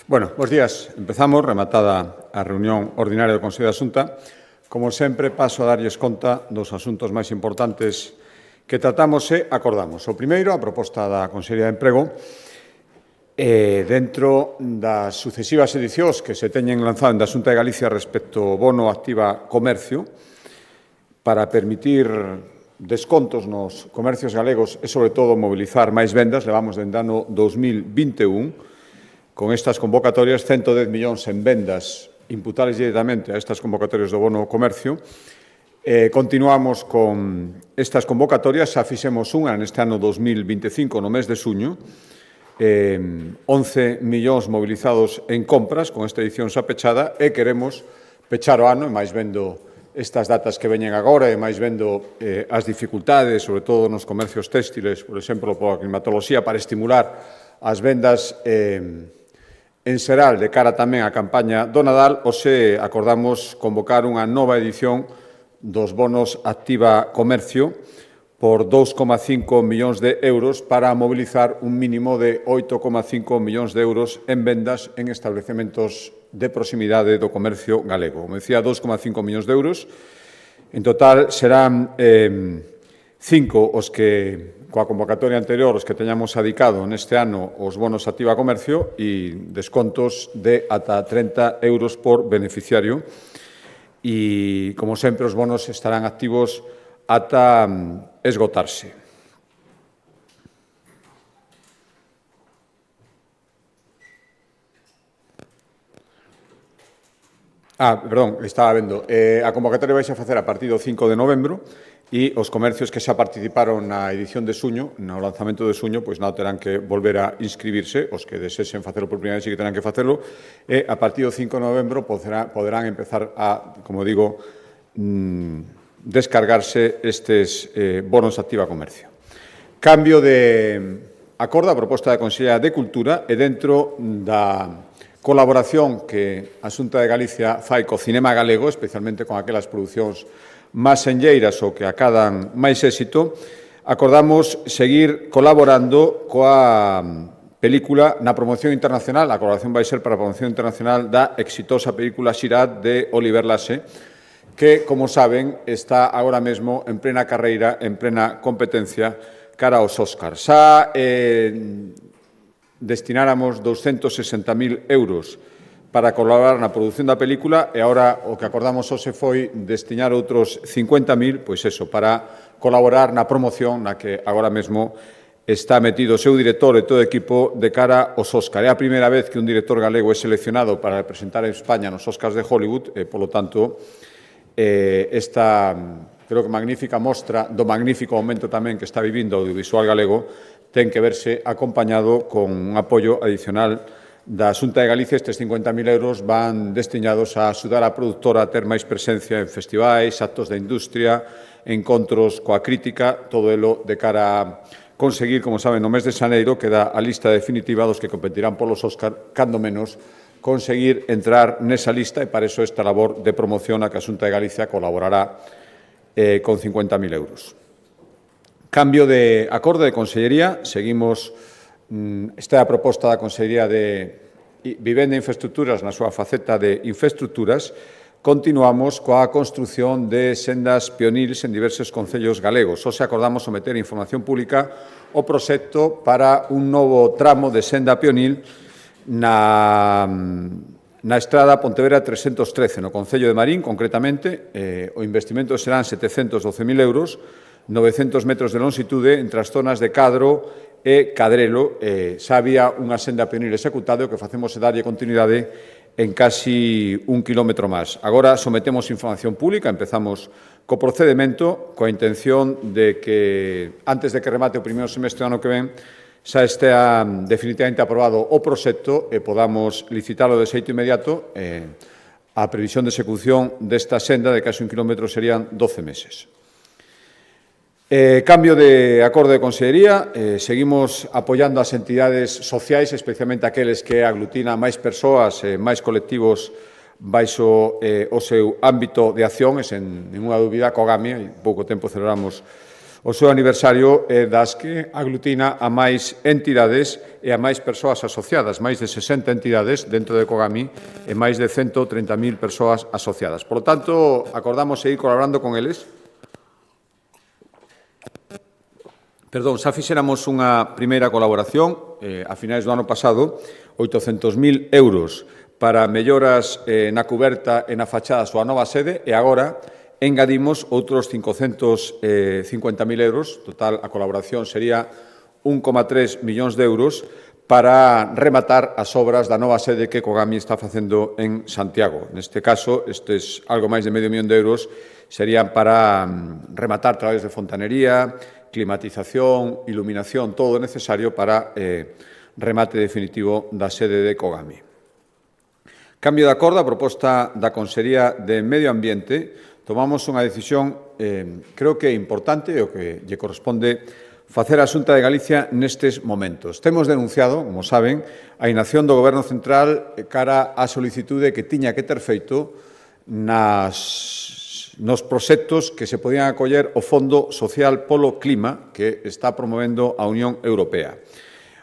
Bueno, bos días. Empezamos, rematada a reunión ordinaria do Consello da Xunta. Como sempre, paso a darlles conta dos asuntos máis importantes que tratamos e acordamos. O primeiro, a proposta da Consellería de Emprego, dentro das sucesivas edicións que se teñen lanzado da Xunta de Galicia respecto ao bono activa comercio, para permitir descontos nos comercios galegos e, sobre todo, mobilizar máis vendas, levamos dende ano 2021, con estas convocatorias, 110 millóns en vendas imputables directamente a estas convocatorias do bono comercio. Continuamos con estas convocatorias, xa fixemos unha neste ano 2025, no mes de xuño, 11 millóns mobilizados en compras con esta edición xa pechada e queremos pechar o ano, e máis vendo estas datas que veñen agora e máis vendo as dificultades, sobre todo nos comercios téxtiles, por exemplo, pola climatoloxía, para estimular as vendas en xeral, de cara tamén á campaña do Nadal, hoxe acordamos convocar unha nova edición dos bonos Activa Comercio por 2,5 millóns de euros para mobilizar un mínimo de 8,5 millóns de euros en vendas en establecementos de proximidade do comercio galego. Como decía, 2,5 millóns de euros. En total serán 5 os que, coa convocatoria anterior, os que teñamos adicado neste ano os bonos Activa Comercio e descontos de ata 30 euros por beneficiario. E, como sempre, os bonos estarán activos ata esgotarse. Perdón, estaba vendo. A convocatoria vai a facer a partir do 5 de novembro e os comercios que xa participaron na edición de xuño, no lanzamento de xuño, pois non terán que volver a inscribirse, os que desexen facelo por primeira vez e que terán que facelo, e a partir do 5 de novembro poderán empezar a, como digo, descargarse estes bonos Activa Comercio. Cambio de acordo a proposta da Consellería de Cultura e dentro da colaboración que a Xunta de Galicia fai co cinema galego, especialmente con aquelas producións máis senlleiras ou que acadan máis éxito, acordamos seguir colaborando coa película na promoción internacional. A colaboración vai ser para a promoción internacional da exitosa película Xirad de Oliver Laxe, que, como saben, está agora mesmo en plena carreira, en plena competencia cara aos Óscar. Xa destináramos 260.000 euros para colaborar na produción da película e agora o que acordamos hoxe foi destinar outros 50.000, pois eso, para colaborar na promoción na que agora mesmo está metido o seu director e todo o equipo de cara aos Óscar. É a primeira vez que un director galego é seleccionado para representar a España nos Óscars de Hollywood e, polo tanto, esta, creo que magnífica mostra do magnífico momento tamén que está vivindo o audiovisual galego ten que verse acompañado con un apoio adicional da Xunta de Galicia. Estes 50.000 euros van destinados a axudar a produtora a ter máis presencia en festivais, actos de industria, encontros coa crítica, todo elo de cara a conseguir, como saben, no mes de xaneiro, que dá a lista definitiva dos que competirán polos Óscar, cando menos, conseguir entrar nesa lista e para iso esta labor de promoción a que a Xunta de Galicia colaborará con 50.000 euros. Cambio de acordo de Consellería, seguimos, esta é a proposta da Consellería de Vivenda e Infraestructuras na súa faceta de infraestructuras, continuamos coa construción de sendas pionils en diversos concellos galegos. Hoxe acordamos someter a información pública o proxecto para un novo tramo de senda pionil na estrada Pontevedra 313, no Concello de Marín, concretamente. O investimento serán 712.000 euros, 900 metros de longitude entre as zonas de Cadro e Cadrelo. Xa había unha senda pionil executada, o que facemos é darlle continuidade en casi 1 kilómetro máis. Agora sometemos información pública, empezamos co procedimento, coa intención de que, antes de que remate o primeiro semestre do ano que ven, xa estea definitivamente aprobado o proxecto e podamos licitalo de xeito inmediato. A previsión de execución desta senda de casi 1 kilómetro serían 12 meses. Cambio de acordo de Consellería, seguimos apoiando as entidades sociais, especialmente aqueles que aglutinan máis persoas, máis colectivos baixo o seu ámbito de acción, e sen ninguna dúbida, co GAMI, hai pouco tempo celebramos O seu aniversario é das que aglutina a máis entidades e a máis persoas asociadas, máis de 60 entidades dentro de Kogami e máis de 130.000 persoas asociadas. Por lo tanto, acordamos seguir colaborando con eles. Perdón, xa fixéramos unha primeira colaboración a finais do ano pasado, 800.000 euros para melloras na cuberta e na fachada súa nova sede e agora engadimos outros 550.000 euros. Total, a colaboración sería 1,3 millóns de euros para rematar as obras da nova sede que Kogami está facendo en Santiago. Neste caso, estes algo máis de medio millón de euros serían para rematar traballos de fontanería, climatización, iluminación, todo o necesario para remate definitivo da sede de Kogami. Cambio de acordo, a proposta da Consellería de Medio Ambiente, tomamos unha decisión, creo que importante e o que lle corresponde facer a Xunta de Galicia nestes momentos. Temos denunciado, como saben, a inacción do Goberno Central cara á solicitude que tiña que ter feito nos proxectos que se podían acoller o Fondo Social polo Clima que está promovendo a Unión Europea.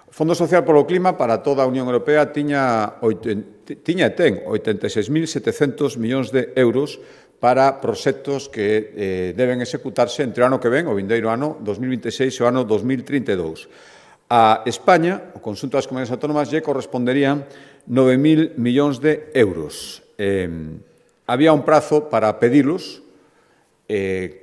O Fondo Social polo Clima para toda a Unión Europea tiña e ten 86.700 millóns de euros para proxectos que deben executarse entre o ano que ven, o vindeiro ano 2026 e o ano 2032. A España, o conxunto das comunidades autónomas, lle corresponderían 9.000 millóns de euros. Había un prazo para pedilos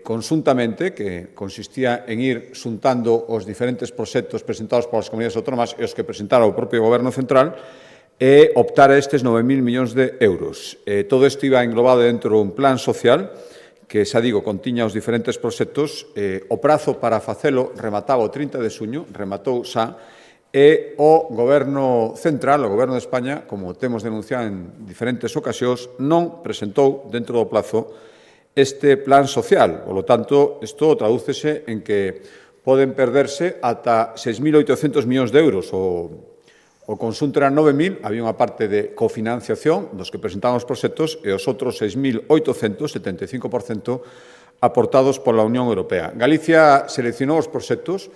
conxuntamente, que consistía en ir xuntando os diferentes proxectos presentados polas comunidades autónomas e os que presentara o propio Goberno Central, e optar a estes 9.000 millóns de euros. Todo isto iba englobado dentro dun plan social que, xa digo, contiña os diferentes proxectos. O prazo para facelo remataba o 30 de xuño, rematou xa, e o Goberno Central, o Goberno de España, como temos denunciado en diferentes ocasións, non presentou dentro do plazo este plan social. Por lo tanto, isto tradúcese en que poden perderse ata 6.800 millóns de euros. O conxunto era 9.000, había unha parte de cofinanciación dos que presentaban os proxectos e os outros 6.800, 75%, aportados pola Unión Europea. Galicia seleccionou os proxectos,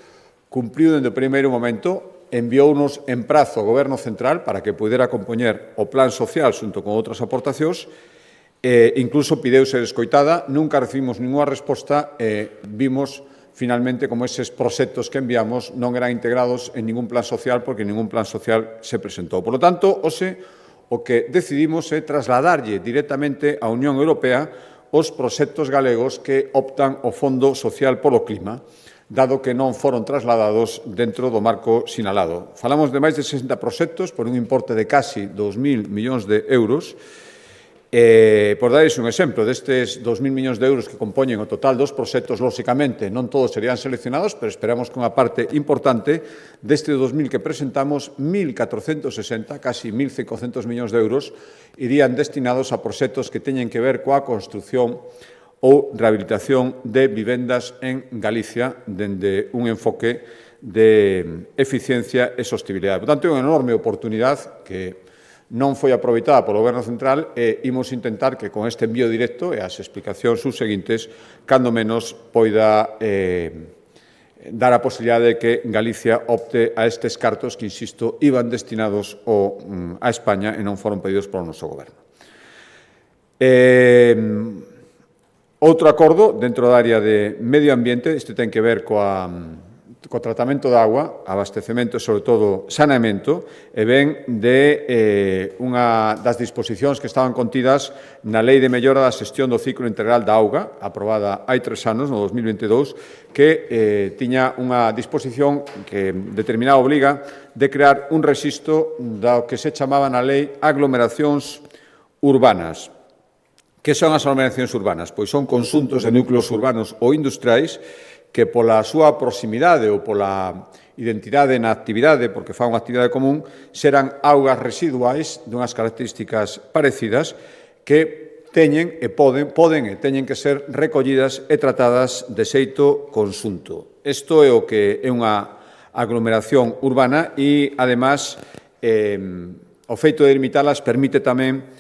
cumpriu dende o primeiro momento, enviounos en prazo ao Goberno Central para que pudera compoñer o plan social xunto con outras aportacións, incluso pideuse descoitada, nunca recibimos ninguna resposta e vimos finalmente como eses proxectos que enviamos non eran integrados en ningún plan social porque ningún plan social se presentou. Por lo tanto, hoxe, o que decidimos é trasladarlle directamente á Unión Europea os proxectos galegos que optan o Fondo Social polo Clima, dado que non foron trasladados dentro do marco sinalado. Falamos de máis de 60 proxectos por un importe de casi 2.000 millóns de euros. Por darles un exemplo, destes 2.000 millóns de euros que compoñen o total dos proxectos, lóxicamente, non todos serían seleccionados, pero esperamos que unha parte importante deste 2.000 que presentamos, 1.460, casi 1.500 millóns de euros, irían destinados a proxectos que teñen que ver coa construción ou rehabilitación de vivendas en Galicia dende un enfoque de eficiencia e sostibilidade. Por tanto, é unha enorme oportunidade que non foi aproveitada polo Goberno Central e imos intentar que con este envío directo e as explicacións subseguintes, cando menos poida dar a posibilidade de que Galicia opte a estes cartos que, insisto, iban destinados a España e non foron pedidos polo noso Goberno. Outro acordo dentro da área de medio ambiente, este ten que ver co tratamento de agua, abastecemento e, sobre todo, saneamento, e ven de unha das disposicións que estaban contidas na Lei de Mellora da Xestión do Ciclo Integral da Auga, aprobada hai 3 anos, no 2022, que tiña unha disposición que determinada obliga de crear un rexistro do que se chamaba na lei aglomeracións urbanas. Que son as aglomeracións urbanas? Pois son conxuntos de núcleos urbanos ou industriais que pola súa proximidade ou pola identidade na actividade, porque fan unha actividade común, serán augas residuais dunhas características parecidas que teñen e poden e teñen que ser recollidas e tratadas de xeito conxunto. Isto é o que é unha aglomeración urbana e, además, o feito de delimitalas permite tamén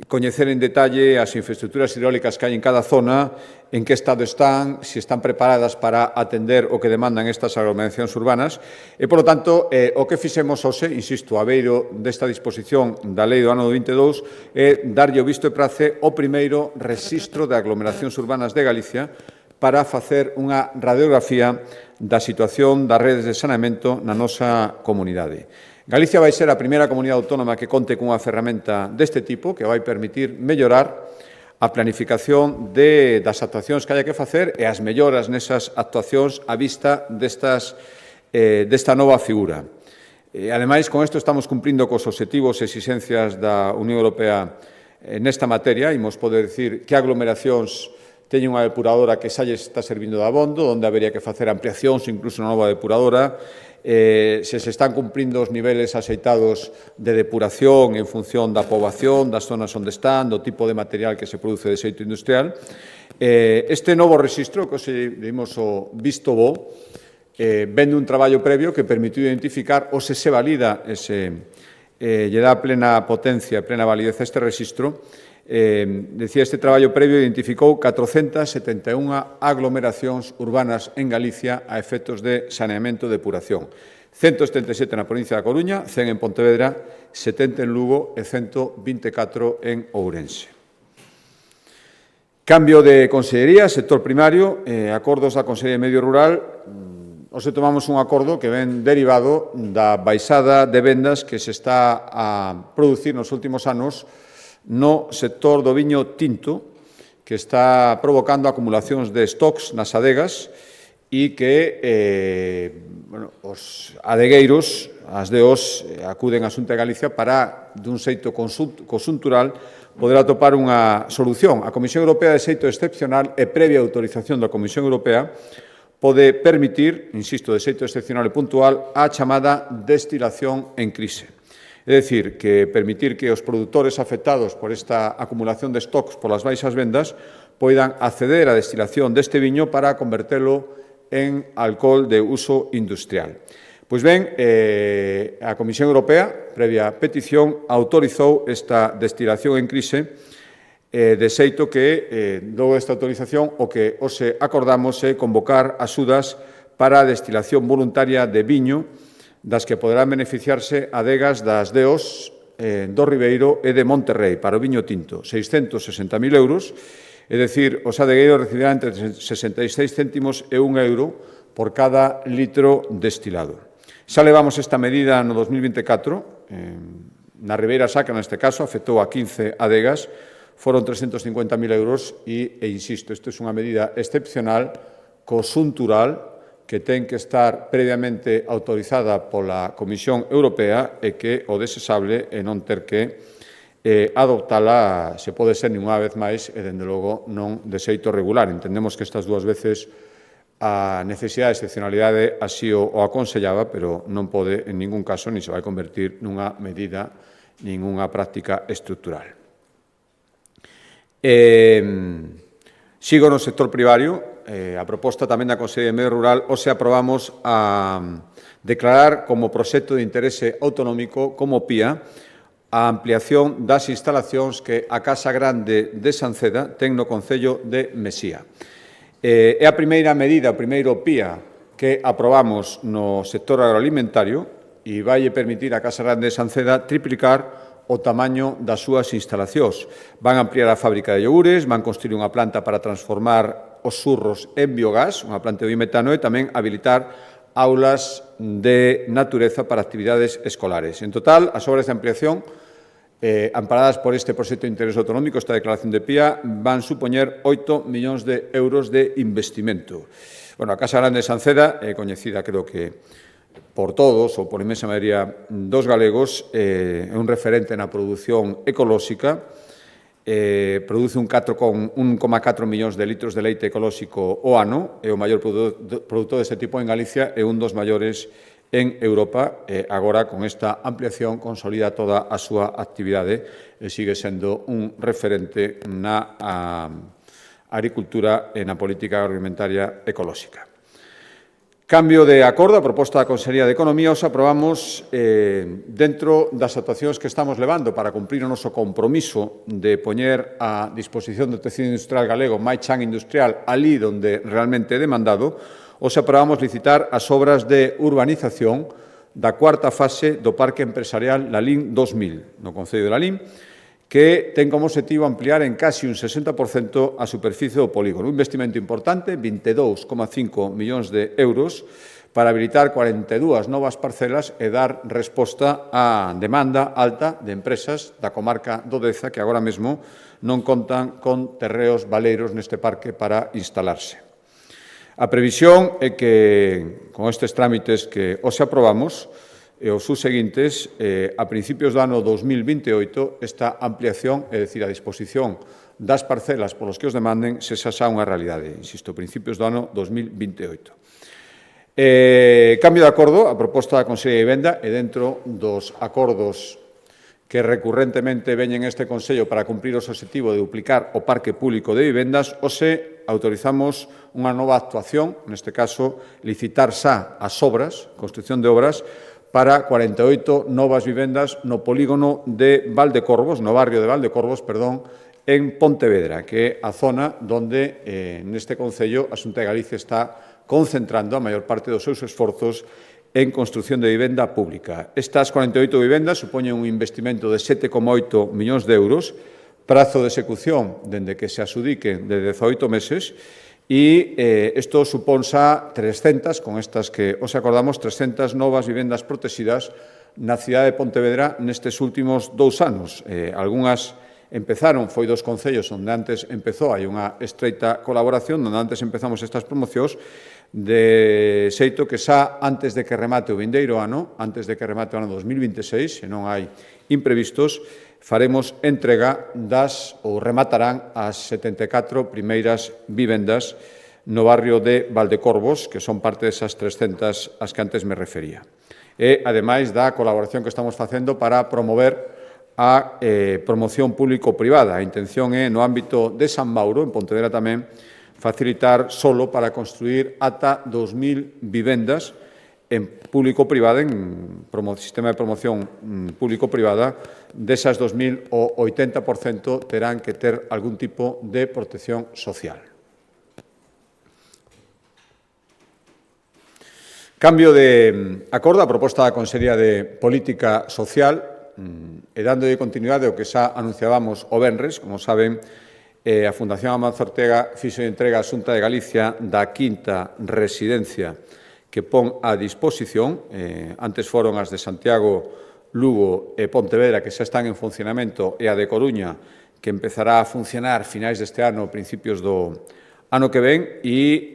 coñecer en detalle as infraestructuras hidráulicas que hai en cada zona, en que estado están, se están preparadas para atender o que demandan estas aglomeracións urbanas. E, polo tanto, o que fixemos hoxe, insisto, a beiro desta disposición da Lei do ano 22, é darlle o visto e prace o primeiro rexistro de aglomeracións urbanas de Galicia para facer unha radiografía da situación das redes de saneamento na nosa comunidade. Galicia vai ser a primeira comunidade autónoma que conte cunha ferramenta deste tipo que vai permitir mellorar a planificación das actuacións que haya que facer e as melloras nesas actuacións á vista desta nova figura. Ademais, con isto estamos cumprindo cos obxectivos e exixencias da Unión Europea nesta materia. Imos poder dicir que aglomeracións teñen unha depuradora que xa lle está servindo de abondo, onde habería que facer ampliacións, incluso unha nova depuradora. Se están cumprindo os niveles axeitados de depuración en función da poboación, das zonas onde están, do tipo de material que se produce de xeito industrial. Este novo rexistro, que hoxe dimos o visto bo, vende un traballo previo que permitiu identificar ou se valida lle dá plena potencia, plena validez a este rexistro. Decía, este traballo previo identificou 471 aglomeracións urbanas en Galicia a efectos de saneamento e depuración. 177 na provincia da Coruña, 100 en Pontevedra, 70 en Lugo e 124 en Ourense. Cambio de consellería, sector primario, acordos da Consellería de Medio Rural. Hoxe tomamos un acordo que ven derivado da baixada de vendas que se está a producir nos últimos anos no sector do viño tinto, que está provocando acumulacións de stocks nas adegas e que os adegueiros, as DOs, acuden á Xunta de Galicia para, dun xeito conxuntural, poder atopar unha solución. A Comisión Europea, de xeito excepcional e previa autorización da Comisión Europea, pode permitir, insisto, de xeito excepcional e puntual, a chamada destilación en crise. É dicir, que permitir que os produtores afectados por esta acumulación de stocks polas baixas vendas poidan acceder á destilación deste viño para convertelo en alcohol de uso industrial. Pois ben, a Comisión Europea, previa petición, autorizou esta destilación en crise, de xeito que, logo desta autorización, o que hoxe acordamos é convocar axudas para a destilación voluntaria de viño das que poderán beneficiarse adegas das DOs do Ribeiro e de Monterrey para o viño tinto, 660.000 euros, é dicir, os adegueiros recibirán entre 66 céntimos e 1 euro por cada litro destilado. Xa levamos esta medida no 2024, na Ribeira Sacra, neste caso, afectou a 15 adegas, foron 350.000 euros e, insisto, isto é unha medida excepcional, conxuntural, que ten que estar previamente autorizada pola Comisión Europea e que o desexable é non ter que adoptala, se pode ser ninguna vez máis, e, dende logo, non de xeito regular. Entendemos que estas dúas veces a necesidade de excepcionalidade así o aconsellaba, pero non pode en ningún caso ni se vai convertir nunha medida, ninguna práctica estructural. Sigo no sector primario. A proposta tamén da Consellería de Medio Rural, hoxe aprobamos a declarar como proxecto de interese autonómico, como PIA, a ampliación das instalacións que a Casa Grande de Sanceda ten no concello de Mesía. É a primeira medida, o primeiro PIA que aprobamos no sector agroalimentario e vai permitir a Casa Grande de Sanceda triplicar o tamaño das súas instalacións. Van ampliar a fábrica de iogures, van construir unha planta para transformar os surros en biogás, unha planta de biometano, e tamén habilitar aulas de natureza para actividades escolares. En total, as obras de ampliación, amparadas por este proxecto de interés autonómico, esta declaración de PIA, van supoñer 8 millóns de euros de investimento. Bueno, a Casa Grande de Sanceda é coñecida, creo que, por todos, ou por inmensa maioría dos galegos, é un referente na produción ecolóxica, produce un 4,4 millóns de litros de leite ecolóxico o ano, é o maior produtor deste tipo en Galicia e un dos maiores en Europa. Agora, con esta ampliación, consolida toda a súa actividade e sigue sendo un referente na agricultura e na política agroalimentaria ecolóxica. Cambio de acordo, a proposta da Consellería de Economía, os aprobamos dentro das actuacións que estamos levando para cumprir o noso compromiso de poñer a disposición do tecido industrial galego máis chan industrial ali onde realmente é demandado, os aprobamos licitar as obras de urbanización da cuarta fase do Parque Empresarial Lalín 2000, no Concello de Lalín, que ten como objetivo ampliar en casi un 60% a superficie do polígono. Un investimento importante, 22,5 millóns de euros, para habilitar 42 novas parcelas e dar resposta á demanda alta de empresas da comarca do Deza que agora mesmo non contan con terreos baleiros neste parque para instalarse. A previsión é que, con estes trámites que os aprobamos, e os subseguintes, a principios do ano 2028, esta ampliación, é dicir, a disposición das parcelas polos que os demanden, se xa xa unha realidade. Insisto, principios do ano 2028. Cambio de acordo, a proposta da Consellería de Vivenda e dentro dos acordos que recurrentemente veñen este Consello para cumprir o obxectivo de duplicar o parque público de vivendas, hoxe autorizamos unha nova actuación, neste caso, licitar xa as obras, construcción de obras, para 48 novas vivendas no polígono de Valdecorvos, no barrio de Valdecorvos, perdón, en Pontevedra, que é a zona onde neste Concello a Xunta de Galicia está concentrando a maior parte dos seus esforzos en construción de vivenda pública. Estas 48 vivendas supoñen un investimento de 7,8 millóns de euros, prazo de execución dende que se asudiquen de 18 meses, e isto supón xa 300, con estas que os acordamos, 300 novas vivendas protegidas na cidade de Pontevedra nestes últimos 2 anos. Algunhas empezaron, foi dos concellos onde antes empezou, hai unha estreita colaboración, onde antes empezamos estas promocións, de xeito que xa antes de que remate o vindeiro ano, antes de que remate o ano 2026, se non hai imprevistos, faremos entrega das, ou rematarán, as 74 primeiras vivendas no barrio de Valdecorvos, que son parte desas 300 as que antes me refería. E, ademais, da colaboración que estamos facendo para promover a promoción público-privada. A intención é, no ámbito de San Mauro, en Pontevedra tamén, facilitar solo para construir ata 2.000 vivendas en público-privada, en sistema de promoción público-privada, desas 2.000, o 80% terán que ter algún tipo de protección social. Cambio de acordo, a proposta da Consellería de Política Social, e dándolle continuidade ao que xa anunciábamos o venres, como saben, a Fundación Amancio Ortega fixo entrega á Xunta de Galicia da quinta residencia que pon a disposición. Antes foron as de Santiago, Lugo e Pontevedra, que xa están en funcionamento, e a de Coruña, que empezará a funcionar finais deste ano, principios do ano que ven, e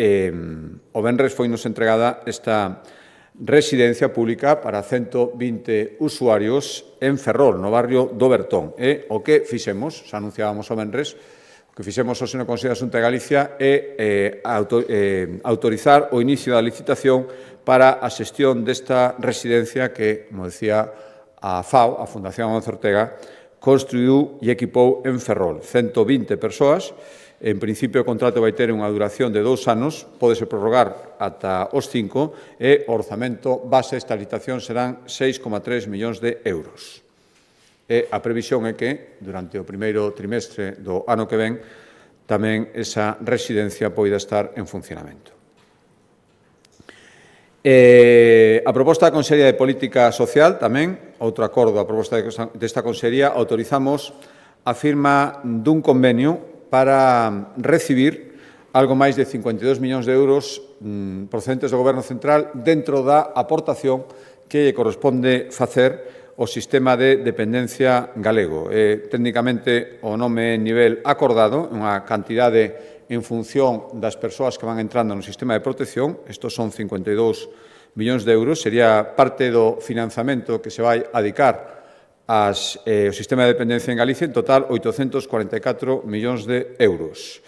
o venres foi nos entregada esta residencia pública para 120 usuarios en Ferrol, no barrio do Bertón. E o que fixemos, xa anunciábamos o venres, o que fixemos hoxe no Consello da Xunta de Galicia é autorizar o inicio da licitación para a xestión desta residencia que, como decía, a FAO, a Fundación Amancio Ortega, construiu e equipou en Ferrol. 120 persoas. En principio, o contrato vai ter unha duración de 2 anos, pódese prorrogar ata os 5, e o orzamento base esta licitación serán 6,3 millóns de euros. E a previsión é que, durante o primeiro trimestre do ano que ven, tamén esa residencia poida estar en funcionamento. A proposta da Consellería de Política Social, tamén, outro acordo a proposta desta Consellería, autorizamos a firma dun convenio para recibir algo máis de 52 millóns de euros procedentes do Goberno Central dentro da aportación que corresponde facer o sistema de dependencia galego. Técnicamente, o nome é nivel acordado, unha cantidade en función das persoas que van entrando no sistema de protección. Estos son 52 millóns de euros. Sería parte do financiamento que se vai adicar o sistema de dependencia en Galicia, en total 844 millóns de euros.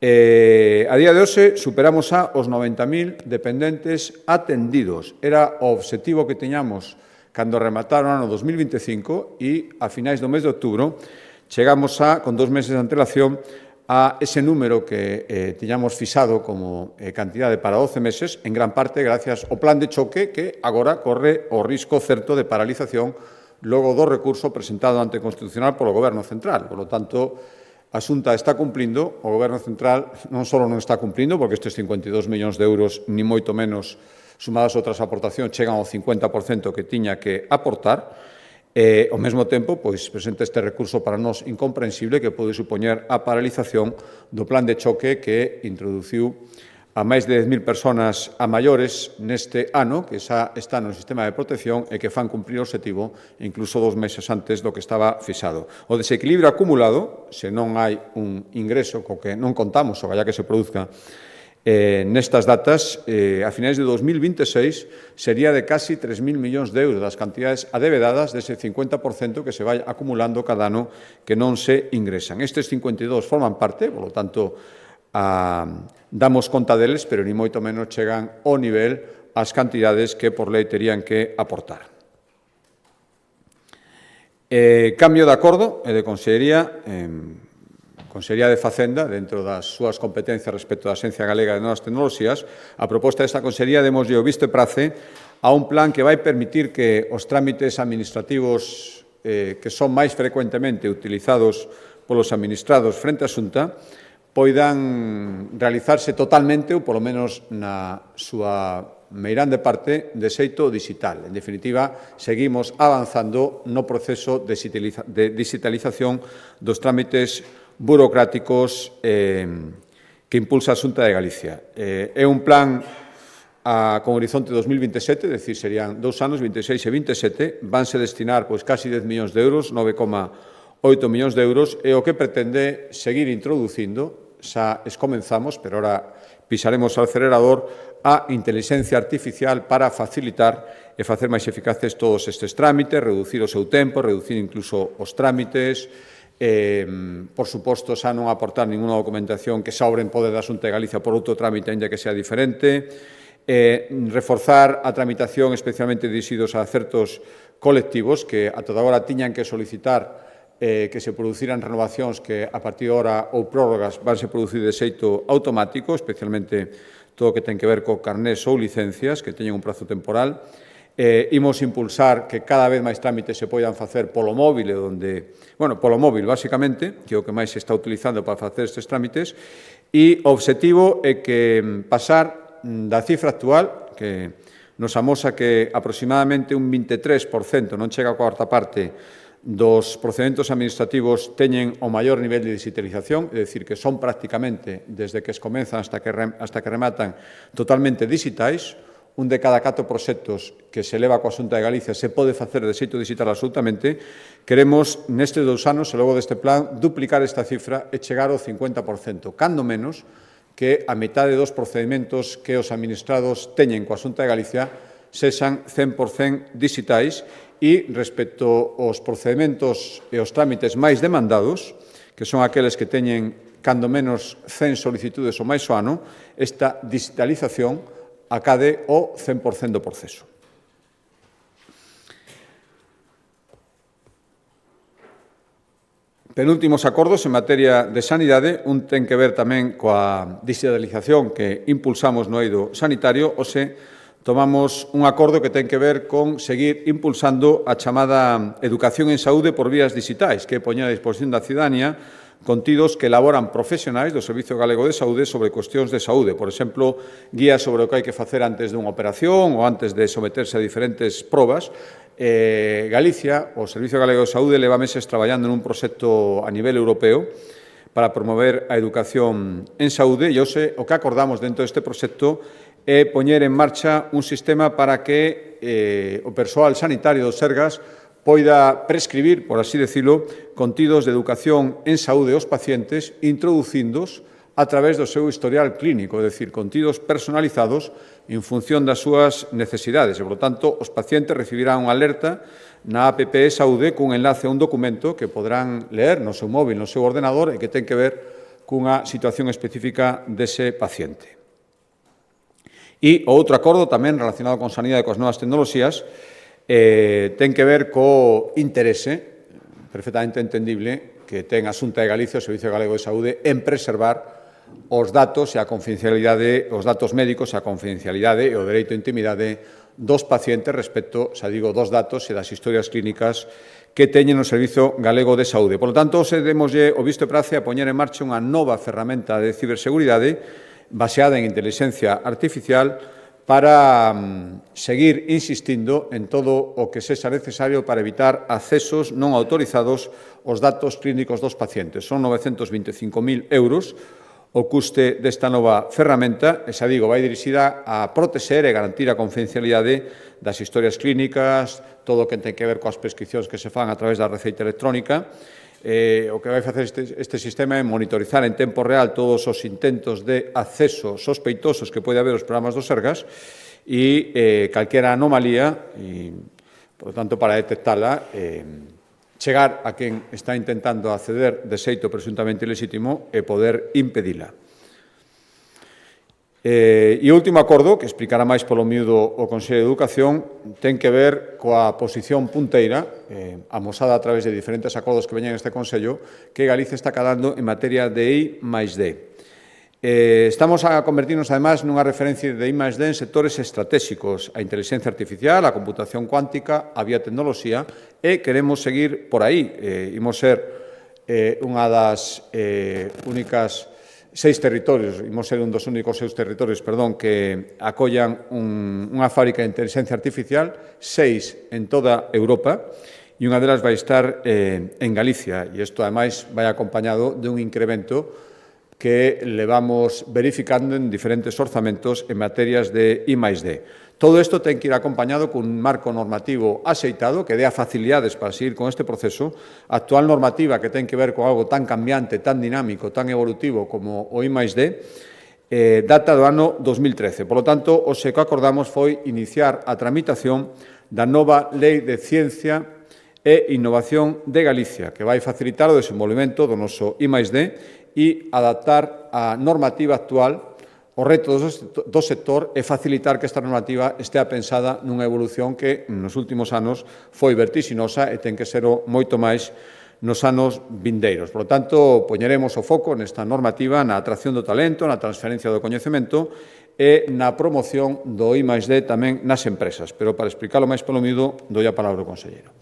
A día de hoxe superamos xa os 90.000 dependentes atendidos. Era o obxectivo que teñamos cando remataron o ano 2025 e a finais do mes de outubro chegamos xa, con 2 meses de antelación, a ese número que tiñamos fixado como cantidade para 12 meses, en gran parte gracias ao plan de choque que agora corre o risco certo de paralización logo do recurso presentado ante o Constitucional polo Goberno Central. Por lo tanto, a Xunta está cumplindo, o Goberno Central non só non está cumplindo, porque estes 52 millóns de euros, ni moito menos, sumadas outras aportacións, chegan ao 50% que tiña que aportar. Ao mesmo tempo, pois, presenta este recurso para nós incomprensible que pode supoñer a paralización do plan de choque que introduciu a máis de 10.000 persoas a maiores neste ano, que xa está no sistema de protección e que fan cumprir o objetivo incluso 2 meses antes do que estaba fixado. O desequilibrio acumulado, se non hai un ingreso co que non contamos, o galla que se produzca nestas datas, a finais de 2026, sería de casi 3.000 millóns de euros das cantidades adevedadas dese 50% que se vai acumulando cada ano que non se ingresan. Estes 52 forman parte, por lo tanto, damos conta deles, pero ni moito menos chegan ao nivel as cantidades que por lei terían que aportar. Cambio de acordo e de Consellería, Consellería de Facenda, dentro das súas competencias respecto da Axencia Galega de Novas Tecnoloxías, a proposta desta Consellería demoslle o visto e prace a un plan que vai permitir que os trámites administrativos que son máis frecuentemente utilizados polos administrados frente á Xunta poidan realizarse totalmente ou, polo menos, na súa meirande parte de xeito digital. En definitiva, seguimos avanzando no proceso de digitalización dos trámites burocráticos que impulsa a Xunta de Galicia. É un plan con horizonte 2027, é dicir, serían 2 anos, 26 e 27, vanse destinar casi 10 millóns de euros, 9,8 millóns de euros, e o que pretende seguir introducindo, xa comenzamos, pero ahora pisaremos o acelerador, a inteligencia artificial para facilitar e facer máis eficaces todos estes trámites, reducir o seu tempo, reducir incluso os trámites, por suposto, xa non aportar ninguna documentación que sobre en poder da Xunta de Galicia por outro trámite, ainda que sea diferente, reforzar a tramitación especialmente dirixidos a certos colectivos que a toda hora tiñan que solicitar que se produciran renovacións que a partir de hora ou prórrogas vanse producir de xeito automático, especialmente todo o que ten que ver co carnés ou licencias que teñen un prazo temporal. Imos impulsar que cada vez máis trámites se poidan facer polo móvil, polo móvil, basicamente, que é o que máis se está utilizando para facer estes trámites, e o obxectivo é que pasar da cifra actual, que nos amosa que aproximadamente un 23%, non chega a cuarta parte, dos procedementos administrativos teñen o maior nivel de digitalización, é dicir, que son prácticamente, desde que comenzan hasta que rematan, totalmente digitais. Un de cada 4 proxectos que se leva coa Xunta de Galicia se pode facer de xeito digital absolutamente. Queremos, nestes 2 anos, e logo deste plan, duplicar esta cifra e chegar ao 50%, cando menos que a metade dos procedementos que os administrados teñen coa Xunta de Galicia sexan 100% digitais e, respecto aos procedementos e os trámites máis demandados, que son aqueles que teñen cando menos 100 solicitudes ou máis ao ano, esta digitalización acade o 100% do proceso. Penúltimos acordos en materia de sanidade, un ten que ver tamén coa digitalización que impulsamos no eido sanitario, tomamos un acordo que ten que ver con seguir impulsando a chamada educación en saúde por vías digitais, que é poñer a disposición da cidadanía contidos que elaboran profesionais do Servicio Galego de Saúde sobre cuestións de saúde. Por exemplo, guías sobre o que hai que facer antes dunha operación ou antes de someterse a diferentes probas. Galicia, o Servicio Galego de Saúde, leva meses traballando nun proxecto a nivel europeo para promover a educación en saúde e o que acordamos dentro deste proxecto é poñer en marcha un sistema para que o persoal sanitario dos Sergas poida prescribir, por así decirlo, contidos de educación en saúde aos pacientes, introducíndos a través do seu historial clínico, é dicir, contidos personalizados en función das súas necesidades. E, por tanto, os pacientes recibirán unha alerta na app de Saúde cun enlace a un documento que podrán ler no seu móvil, no seu ordenador, e que ten que ver cunha situación específica dese paciente. E o outro acordo tamén relacionado con sanidade e coas novas tecnoloxías ten que ver co interese perfectamente entendible que ten a Xunta de Galicia, o Servicio Galego de Saúde, en preservar os datos e a confidencialidade, os datos médicos e a confidencialidade e o dereito a intimidade dos pacientes respecto, xa digo, dos datos e das historias clínicas que teñen o Servicio Galego de Saúde. Por lo tanto, se demoslle o visto e prace a poñer en marcha unha nova ferramenta de ciberseguridade baseada en inteligencia artificial para seguir insistindo en todo o que sexa necesario para evitar accesos non autorizados aos datos clínicos dos pacientes. Son 925.000 euros o custe desta nova ferramenta, e xa digo, vai dirixida a proteger e garantir a confidencialidade das historias clínicas, todo o que ten que ver coas prescripcións que se fan a través da receita electrónica. O que vai facer este sistema é monitorizar en tempo real todos os intentos de acceso sospeitosos que pode haber aos programas do Sergas e calquera anomalía, e, por lo tanto, para detectala, chegar a quen está intentando acceder de xeito presuntamente ilexítimo e poder impedila. E o último acordo, que explicará máis polo miúdo o Consello de Educación, ten que ver coa posición punteira, amosada a través de diferentes acordos que veñen este Consello, que Galicia está cadando en materia de I+D. Estamos a convertirnos, además, nunha referencia de I+D en sectores estratégicos, a inteligencia artificial, a computación cuántica, a biotecnoloxía, e queremos seguir por aí. Imos ser unha das únicas seis territorios, imos ser un dos únicos seis territorios, que acollan unha fábrica de inteligencia artificial, 6 en toda Europa, e unha delas vai estar en Galicia, e isto, ademais, vai acompañado de un incremento que levamos verificando en diferentes orzamentos en materias de I+D. Todo isto ten que ir acompañado cun marco normativo axeitado que dea facilidades para seguir con este proceso. A actual normativa, que ten que ver con algo tan cambiante, tan dinámico, tan evolutivo como o I+D, data do ano 2013. Por lo tanto, o que acordamos foi iniciar a tramitación da nova Lei de Ciencia e Innovación de Galicia, que vai facilitar o desenvolvemento do noso I+D e adaptar a normativa actual o reto do sector e facilitar que esta normativa estea pensada nunha evolución que nos últimos anos foi vertixinosa e ten que ser moito máis nos anos vindeiros. Por lo tanto, poñeremos o foco nesta normativa na atracción do talento, na transferencia do coñecemento e na promoción do I+D tamén nas empresas. Pero para explicarlo máis polo miúdo, doi a palabra ao conselleiro.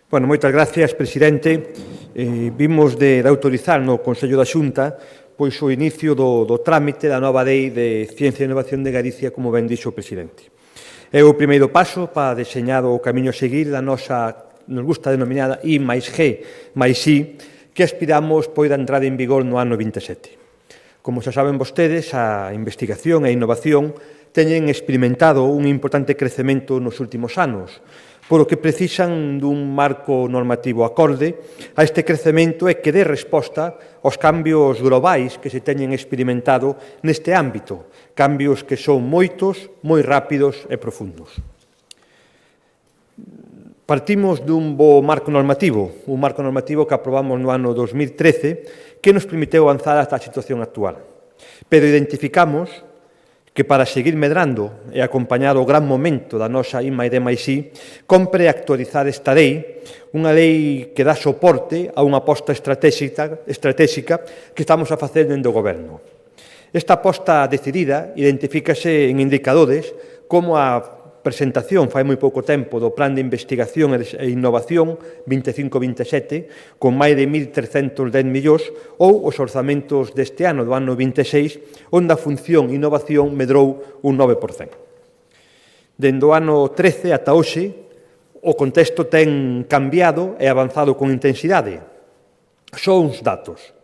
Bueno, moitas gracias, presidente. Vimos de autorizar no Consello da Xunta pois o inicio do trámite da nova Lei de Ciencia e Innovación de Galicia, como ben dixo o presidente. É o primeiro paso para deseñar o camiño a seguir da nosa, nos gusta denominada I+G+I, que aspiramos poida entrar en vigor no ano 27. Como xa saben vostedes, a investigación e a innovación teñen experimentado un importante crecemento nos últimos anos, polo que precisan dun marco normativo acorde a este crecemento e que dé resposta aos cambios globais que se teñen experimentado neste ámbito, cambios que son moitos, moi rápidos e profundos. Partimos dun bo marco normativo, un marco normativo que aprobamos no ano 2013, que nos permitiu avanzar ata a situación actual. Pero identificamos que para seguir medrando e acompañar o gran momento da nosa I+D+I, compre actualizar esta lei, unha lei que dá soporte a unha aposta estratégica que estamos a facer dentro do Goberno. Esta aposta decidida identifícase en indicadores como a presentación fai moi pouco tempo do Plan de Investigación e Innovación 25-27 con máis de 1.310 millóns ou os orzamentos deste ano, do ano 26, onde a función innovación medrou un 9%. Dende o ano 13 ata hoxe, o contexto ten cambiado e avanzado con intensidade. Só uns datos.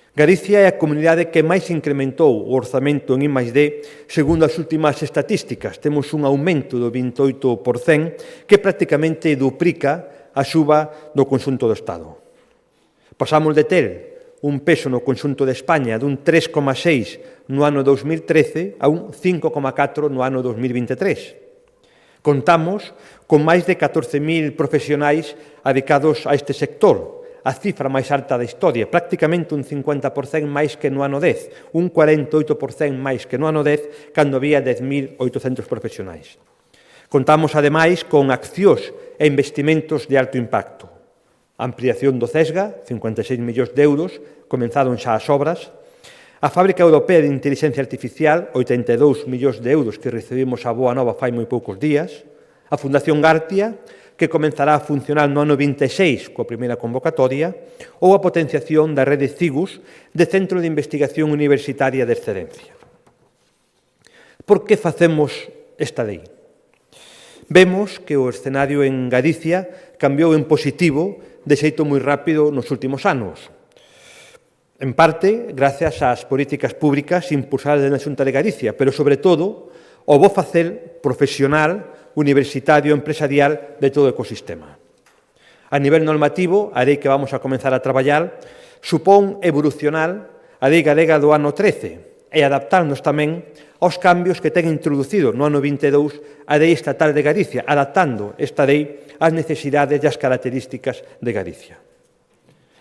Galicia é a comunidade que máis incrementou o orzamento en I+D segundo as últimas estatísticas. Temos un aumento do 28% que prácticamente duplica a suba do conxunto do Estado. Pasamos de ter un peso no conxunto de España dun 3,6 no ano 2013 a un 5,4 no ano 2023. Contamos con máis de 14.000 profesionais dedicados a este sector, a cifra máis alta da historia, prácticamente un 50% máis que no ano 10, un 48% máis que no ano 10, cando había 10.800 profesionais. Contamos, ademais, con accións e investimentos de alto impacto. A ampliación do CESGA, 56 millóns de euros, comenzaron xa as obras. A Fábrica Europea de Inteligencia Artificial, 82 millóns de euros que recibimos a boa nova fai moi poucos días. A Fundación Gartia, que comenzará a funcionar no ano 26 coa primeira convocatoria, ou a potenciación da rede CIGUS de Centro de Investigación Universitaria de Excelencia. Por que facemos esta lei? Vemos que o escenario en Galicia cambiou en positivo de xeito moi rápido nos últimos anos. En parte, gracias ás políticas públicas impulsadas na Xunta de Galicia, pero, sobre todo, ao bo facer profesional, universitario, empresarial de todo o ecosistema. A nivel normativo, a lei que vamos a comenzar a traballar supón evolucionar a lei galega do ano 13 e adaptarnos tamén aos cambios que ten introducido no ano 22 a lei estatal de Galicia, adaptando esta lei ás necesidades e ás características de Galicia.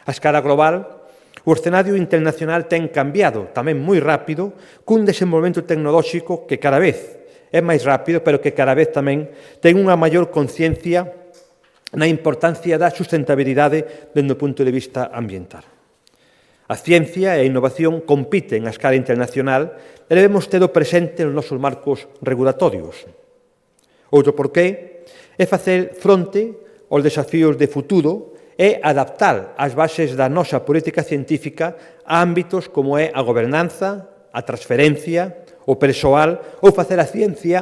A escala global, o escenario internacional ten cambiado tamén moi rápido cun desenvolvemento tecnolóxico que cada vez é máis rápido, pero que cada vez tamén ten unha maior conciencia na importancia da sustentabilidade dende o punto de vista ambiental. A ciencia e a innovación compiten a escala internacional e debemos ter-o presente nos nosos marcos regulatorios. Outro porqué é facer fronte aos desafíos de futuro e adaptar as bases da nosa política científica a ámbitos como é a gobernanza, a transferencia, o persoal ou facer a ciencia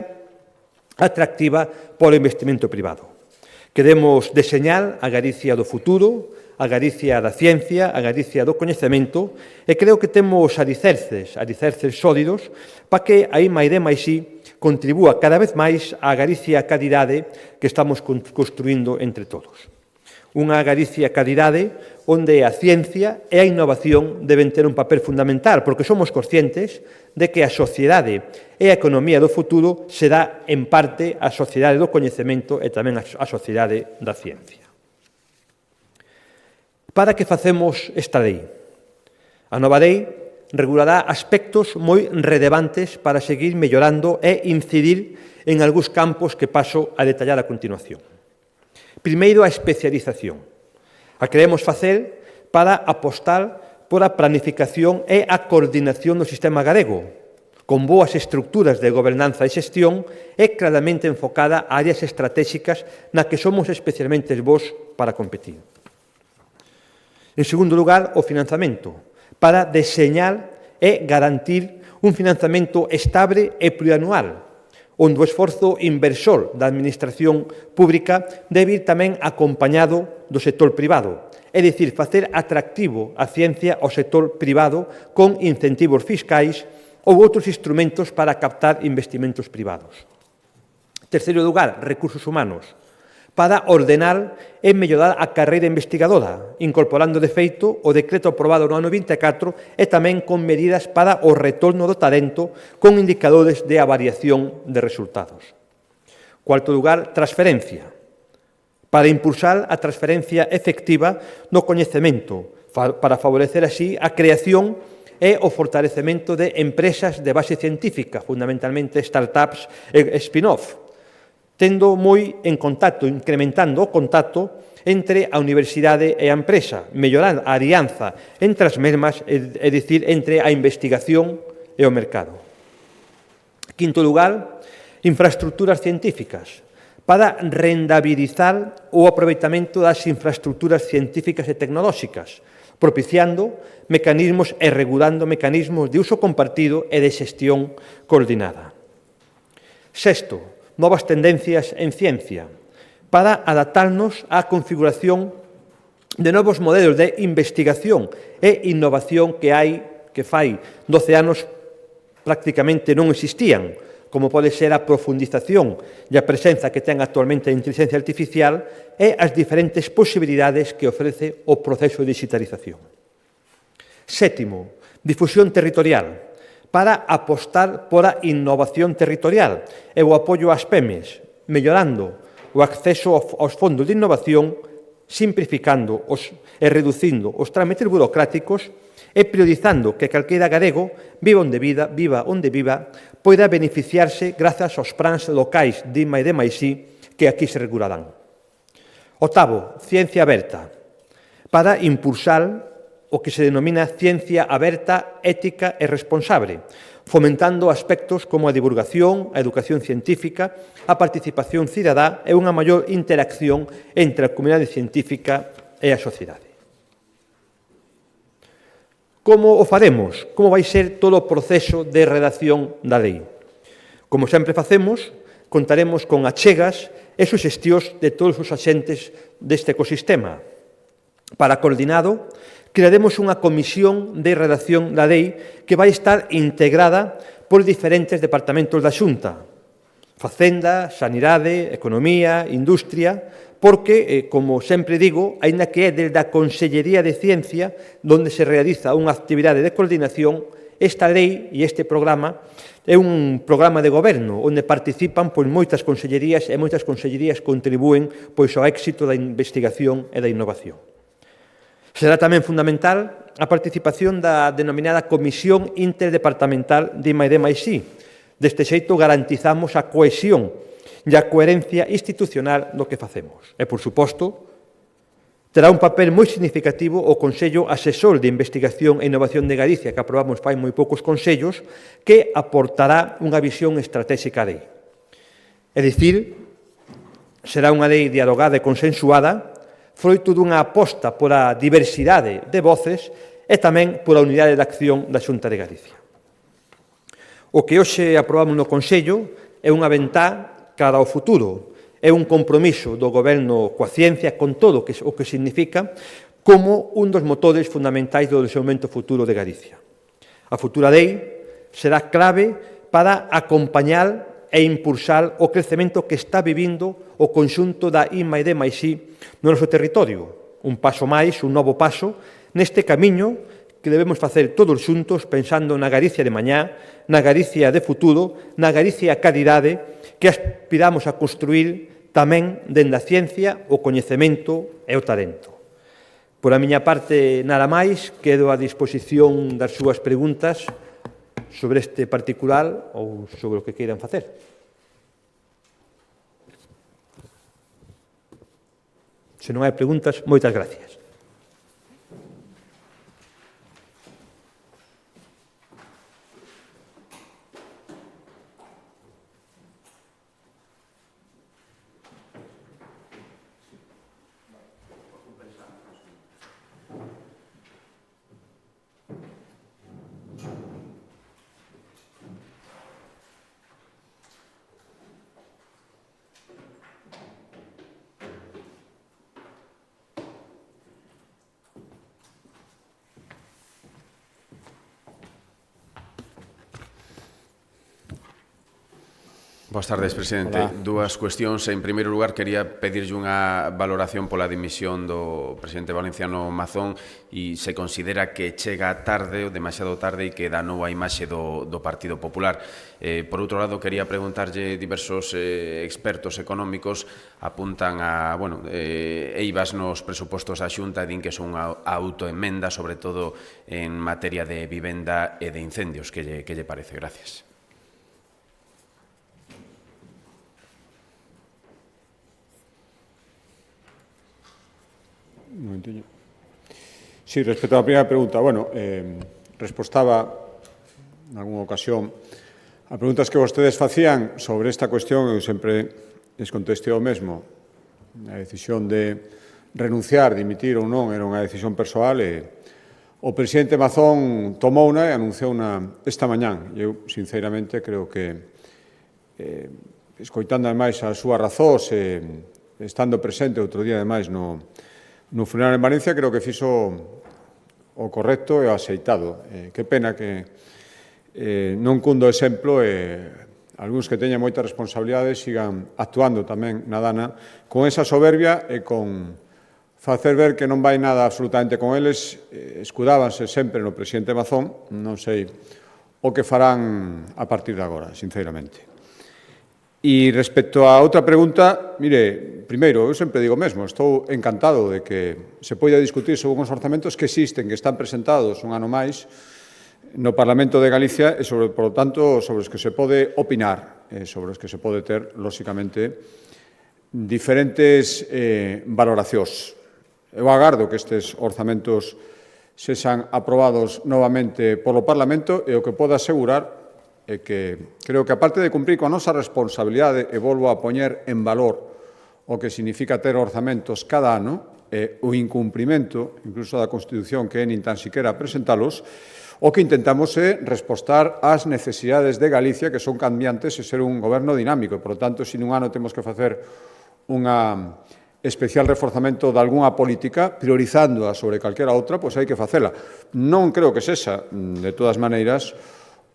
atractiva polo investimento privado. Queremos deseñar a Galicia do futuro, a Galicia da ciencia, a Galicia do coñecemento, e creo que temos alicerces sólidos para que a I+D+I contribúa cada vez máis á Galicia calidade que estamos construindo entre todos. Unha Galicia calidade onde a ciencia e a innovación deben ter un papel fundamental, porque somos conscientes de que a sociedade e a economía do futuro será, en parte, a sociedade do coñecemento e tamén a sociedade da ciencia. Para que facemos esta lei? A nova lei regulará aspectos moi relevantes para seguir mellorando e incidir en algúns campos que paso a detallar a continuación. Primeiro, a especialización. A queremos facer para apostar por a planificación e a coordinación do sistema galego, con boas estructuras de gobernanza e xestión e claramente enfocada a áreas estratégicas na que somos especialmente bons para competir. En segundo lugar, o financiamento, para deseñar e garantir un financiamento estable e plurianual, onde o esforzo inversor da administración pública debe ir tamén acompañado do sector privado, é dicir, facer atractivo a ciencia ao sector privado con incentivos fiscais ou outros instrumentos para captar investimentos privados. Terceiro lugar, recursos humanos, para ordenar e mellorar a carreira investigadora, incorporando, de feito, o decreto aprobado no ano 24 e tamén con medidas para o retorno do talento con indicadores de avaliación de resultados. Cuarto lugar, transferencia, para impulsar a transferencia efectiva no coñecemento, para favorecer así a creación e o fortalecemento de empresas de base científica, fundamentalmente startups e spin-off, tendo moi en contacto, incrementando o contacto entre a universidade e a empresa, mellorando a alianza entre as mesmas, é dicir, entre a investigación e o mercado. Quinto lugar, infraestructuras científicas, para rendabilizar o aproveitamento das infraestructuras científicas e tecnolóxicas, propiciando mecanismos e regulando mecanismos de uso compartido e de xestión coordinada. Sexto, novas tendencias en ciencia, para adaptarnos á configuración de novos modelos de investigación e innovación que fai 12 anos prácticamente non existían, como pode ser a profundización e a presenza que ten actualmente a inteligencia artificial e as diferentes posibilidades que ofrece o proceso de digitalización. Sétimo, difusión territorial, para apostar por a innovación territorial e o apoio ás PEMES, mellorando o acceso aos fondos de innovación, simplificando e reducindo os trámites burocráticos e priorizando que calquera galego, viva onde viva, poida beneficiarse grazas aos plans locais de I+D+I que aquí se regularán. Octavo, ciencia aberta, para impulsar o que se denomina ciencia aberta, ética e responsable, fomentando aspectos como a divulgación, a educación científica, a participación cidadá e unha maior interacción entre a comunidade científica e a sociedade. Como o faremos? Como vai ser todo o proceso de redacción da lei? Como sempre facemos, contaremos con achegas e suxestións de todos os axentes deste ecosistema. Para coordinado, crearemos unha comisión de redacción da lei que vai estar integrada por diferentes departamentos da Xunta, Facenda, Sanidade, Economía, Industria, porque, como sempre digo, aínda que é desde a Consellería de Ciencia onde se realiza unha actividade de coordinación, esta lei e este programa é un programa de goberno onde participan moitas consellerías e moitas consellerías contribúen ao éxito da investigación e da innovación. Será tamén fundamental a participación da denominada Comisión Interdepartamental de I+D+I. Deste xeito garantizamos a cohesión e a coherencia institucional do que facemos. E, por suposto, terá un papel moi significativo o Consello Asesor de Investigación e Innovación de Galicia, que aprobamos fai moi poucos consellos, que aportará unha visión estratégica da lei. É dicir, será unha lei dialogada e consensuada, froito dunha aposta pola diversidade de voces e tamén pola unidade de acción da Xunta de Galicia. O que hoxe aprobamos no Consello é unha ventá cara ao futuro, é un compromiso do Goberno coa ciencia, con todo o que significa, como un dos motores fundamentais do desenvolvemento futuro de Galicia. A futura lei será clave para acompañar e impulsar o crecemento que está vivindo o conxunto da I+D+I no noso territorio. Un paso máis, un novo paso, neste camiño que debemos facer todos xuntos pensando na Galicia de mañá, na Galicia de futuro, na Galicia calidade que aspiramos a construir tamén dende a ciencia, o coñecemento e o talento. Por a miña parte, nada máis, quedo a disposición das súas preguntas sobre este particular ou sobre o que queiran facer. Se non hai preguntas, moitas gracias. Boas tardes, presidente. Hola. Dúas cuestións. En primeiro lugar, quería pedirlle unha valoración pola dimisión do presidente valenciano Mazón e se considera que chega tarde ou demasiado tarde e que dá nova imaxe do Partido Popular. Por outro lado, quería preguntarlle, diversos expertos económicos apuntan a eivas nos presupostos da Xunta e din que son unha autoemenda, sobre todo en materia de vivenda e de incendios. Que lle parece? Gracias. Sí, respecto á primeira pregunta, respostaba en algunha ocasión a preguntas que vostedes facían sobre esta cuestión, eu sempre les contestei o mesmo. A decisión de renunciar, dimitir ou non, era unha decisión persoal e o presidente Mazón tomouna e anunciouna esta mañán. Eu, sinceramente, creo que escoitando ademais as súas razóns e estando presente outro día ademais no funeral en Valencia, creo que fixo o correcto e o aceitado. Que pena que non cundo exemplo e algúns que teñan moita responsabilidade sigan actuando tamén na dana con esa soberbia e con facer ver que non vai nada absolutamente con eles. Escudábanse sempre no presidente Mazón, non sei o que farán a partir de agora, sinceramente. E respecto a outra pregunta, mire, primeiro, eu sempre digo mesmo, estou encantado de que se poida discutir sobre uns orzamentos que existen, que están presentados un ano máis no Parlamento de Galicia e, por lo tanto, sobre os que se pode opinar, sobre os que se pode ter, lóxicamente, diferentes valoracións. Eu agardo que estes orzamentos sexan aprobados novamente polo Parlamento e o que podo asegurar é que creo que, aparte de cumprir con a nosa responsabilidade, e volvo a poñer en valor o que significa ter orzamentos cada ano, o incumprimento, incluso da Constitución, que é nin tan siquera presentalos, o que intentamos é respostar ás necesidades de Galicia, que son cambiantes, e ser un goberno dinámico. E, por lo tanto, se nun ano temos que facer unha especial reforzamento de algunha política, priorizándoa sobre calquera outra, pois hai que facela. Non creo que sexa, de todas maneiras,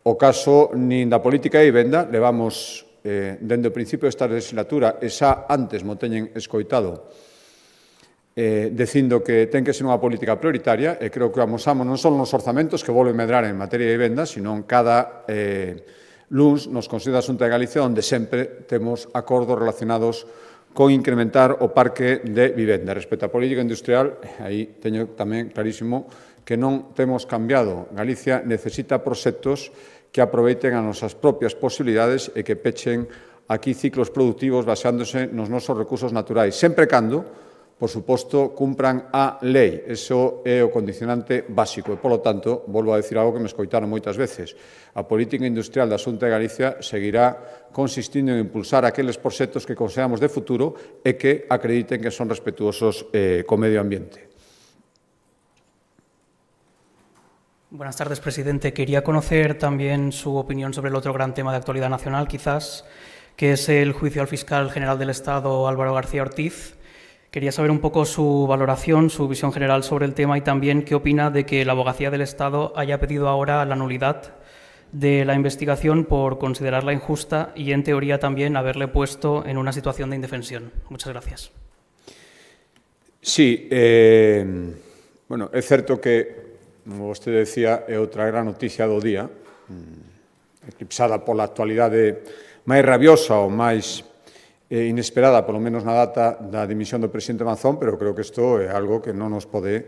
o caso nin da política de vivenda. Levamos, dende o principio desta legislatura, e xa antes mo teñen escoitado, dicindo que ten que ser unha política prioritaria, e creo que o amosamos non son nos orzamentos que volven medrar en materia de vivenda, sino en cada luns nos Consellos da Xunta de Galicia, onde sempre temos acordos relacionados con incrementar o parque de vivenda. Respecto á política industrial, aí teño tamén clarísimo que non temos cambiado. Galicia necesita proxectos que aproveiten as nosas propias posibilidades e que pechen aquí ciclos productivos basándose nos nosos recursos naturais, sempre cando, por suposto, cumpran a lei. Eso é o condicionante básico. E, polo tanto, volvo a decir algo que me escoitaron moitas veces. A política industrial da Xunta de Galicia seguirá consistindo en impulsar aqueles proxectos que consideramos de futuro e que acrediten que son respetuosos co medio ambiente. Buenas tardes, presidente. Quería conocer también su opinión sobre el otro gran tema de actualidad nacional, quizás, que es el juicio al fiscal general del Estado, Álvaro García Ortiz. Quería saber un poco su valoración, su visión general sobre el tema y también qué opina de que la Abogacía del Estado haya pedido ahora la nulidad de la investigación por considerarla injusta y, en teoría, también haberle puesto en una situación de indefensión. Muchas gracias. Sí, bueno, é certo que, como vostede decía, é outra gran noticia do día, eclipsada pola actualidade máis rabiosa ou máis inesperada, polo menos na data da dimisión do presidente Mazón, pero creo que isto é algo que non nos pode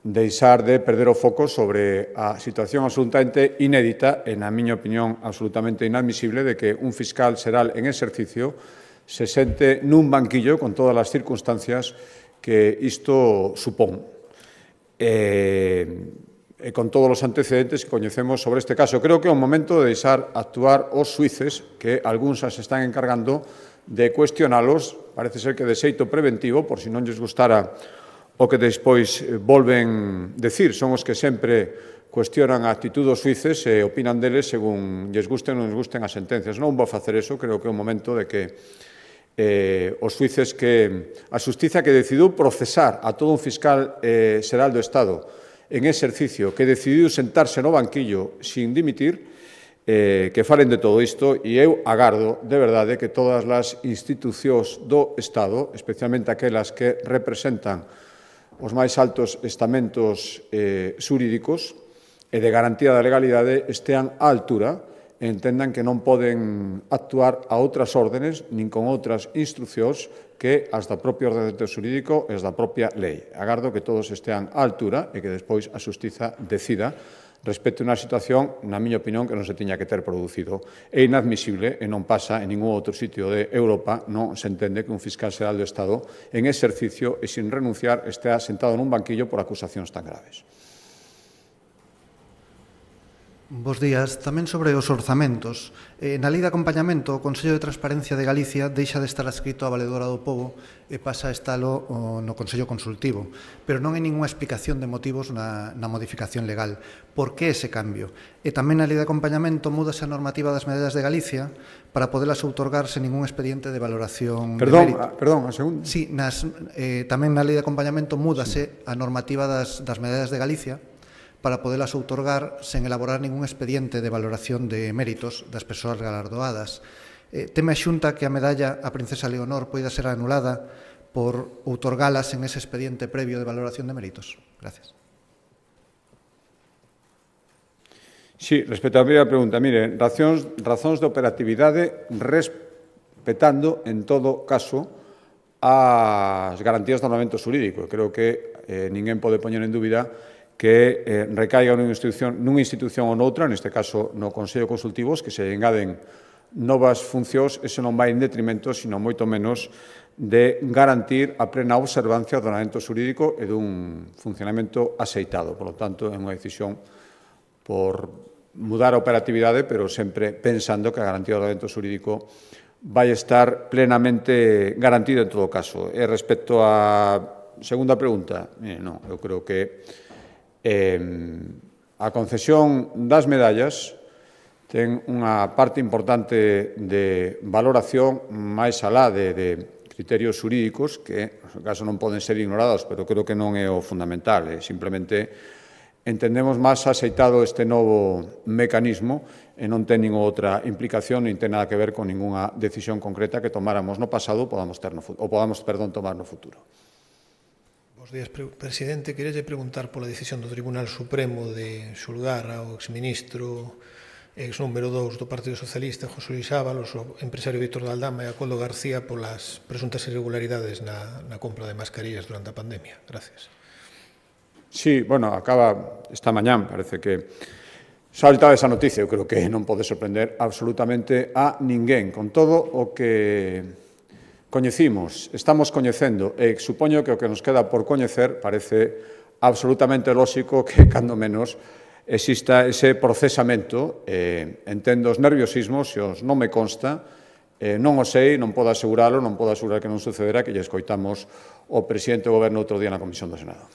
deixar de perder o foco sobre a situación absolutamente inédita e, na miña opinión, absolutamente inadmisible de que un fiscal xeral en exercicio se sente nun banquillo con todas as circunstancias que isto supón. E con todos os antecedentes que coñecemos sobre este caso. Creo que é un momento de deixar actuar os xuíces que algúns se están encargando de cuestionalos, parece ser que de xeito preventivo, por si non lles gustara o que despois volven decir. Son os que sempre cuestionan a actitud dos xuíces e opinan deles según lles gusten ou non lles gusten as sentencias. Non vou facer eso, creo que é un momento de que os xuíces que a xustiza que decidiu procesar a todo un fiscal xeral do Estado en exercicio, que decidiu sentarse no banquillo sin dimitir, que falen de todo isto, e eu agardo, de verdade, que todas as institucións do Estado, especialmente aquelas que representan os máis altos estamentos xurídicos e de garantía da legalidade, estean á altura e entendan que non poden actuar a outras órdenes nin con outras instruccións que as da propio ordenamento xurídico e as da propia lei. Agardo que todos estean á altura e que despois a xustiza decida respecto a unha situación, na miña opinión, que non se tiña que ter producido. É inadmisible e non pasa en ningún outro sitio de Europa, non se entende que un fiscal xeral do Estado en exercicio e sin renunciar estea sentado nun banquillo por acusacións tan graves. Bos días. Tamén sobre os orzamentos. Na Lei de Acompañamento, o Consello de Transparencia de Galicia deixa de estar adscrito á Valedora do Pobo e pasa a estalo no Consello Consultivo. Pero non hai ninguna explicación de motivos na modificación legal. Por que ese cambio? E tamén na Lei de Acompañamento múdase a normativa das medallas de Galicia para podelas outorgar sen ningún expediente de valoración de mérito. Perdón, a segunda. Sí, tamén na Lei de Acompañamento múdase a normativa das medallas de Galicia para podelas outorgar sen elaborar ningún expediente de valoración de méritos das persoas galardoadas. Teme a Xunta que a medalla a Princesa Leonor poida ser anulada por outorgalas en ese expediente previo de valoración de méritos. Gracias. Sí, respecto á primeira pregunta, mire, razóns de operatividade respetando, en todo caso, as garantías do ordenamento xurídico. Creo que ninguén pode poñer en dúbida que recaiga nunha institución ou noutra, neste caso no Consello Consultivo, que se engaden novas funcións, eso non vai en detrimento, sino moito menos de garantir a plena observancia do ordenamento xurídico e dun funcionamento axeitado. Por lo tanto, é unha decisión por mudar a operatividade, pero sempre pensando que a garantía do ordenamento xurídico vai estar plenamente garantida en todo caso. E respecto á segunda pregunta, non, eu creo que a concesión das medallas ten unha parte importante de valoración máis alá de criterios xurídicos que, no caso, non poden ser ignorados, pero creo que non é o fundamental. Simplemente entendemos máis axeitado este novo mecanismo e non ten ninguna outra implicación, nin ten nada que ver con ningunha decisión concreta que tomáramos no pasado ou podamos tomar no futuro. Bos días, presidente. Queria preguntar pola decisión do Tribunal Supremo de xulgar ao exministro ex número 2 do Partido Socialista, José Luis Ábalos, o empresario Víctor de Aldama e a Coldo García polas presuntas irregularidades na compra de mascarillas durante a pandemia. Gracias. Sí, bueno, acaba esta mañán, parece que saltaba esa noticia, eu creo que non pode sorprender absolutamente a ninguén. Con todo o que coñecimos, estamos coñecendo, e supoño que o que nos queda por coñecer parece absolutamente lóxico que, cando menos, exista ese procesamento. Entendo os nerviosismos, se os non me consta, non o sei, non podo aseguralo, non podo asegurar que non sucederá, que lle escoitamos o presidente do Goberno outro día na Comisión do Senado.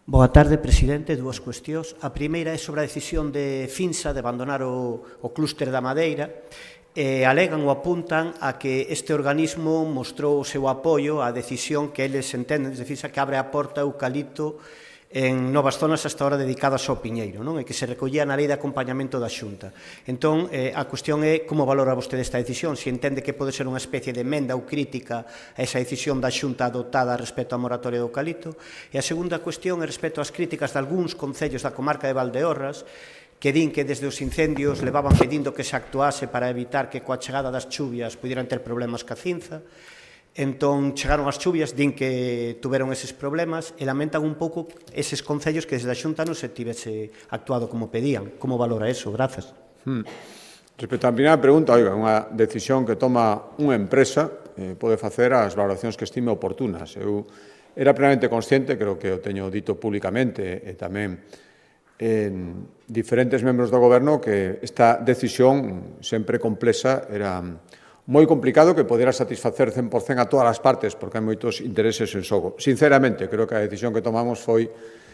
Boa tarde, presidente. Dúas cuestións. A primeira é sobre a decisión de Finsa de abandonar o clúster da Madeira. Alegan ou apuntan a que este organismo mostrou o seu apoio á decisión que eles entenden de Finsa que abre a porta ao eucalipto en novas zonas hasta ahora dedicadas ao piñeiro, non? E que se recollía na lei de acompañamento da Xunta. Entón, a cuestión é como valora vostede esta decisión, se entende que pode ser unha especie de emenda ou crítica a esa decisión da Xunta adoptada respecto á moratoria do eucalipto. E a segunda cuestión é respecto ás críticas de algúns concellos da comarca de Valdeorras que din que desde os incendios levaban pedindo que se actuase para evitar que coa chegada das chuvias pudieran ter problemas ca cinza. Entón, chegaron as chuvias, din que tuveron eses problemas e lamentan un pouco eses concellos que desde a Xunta non se tivese actuado como pedían. Como valora eso? Grazas. Respecto á primeira pregunta, oiga, unha decisión que toma unha empresa pode facer as valoracións que estime oportunas. Eu era plenamente consciente, creo que o teño dito públicamente e tamén en diferentes membros do Goberno, que esta decisión sempre complexa era moi complicado que podera satisfacer 100% a todas as partes, porque hai moitos intereses en xogo. Sinceramente, creo que a decisión que tomamos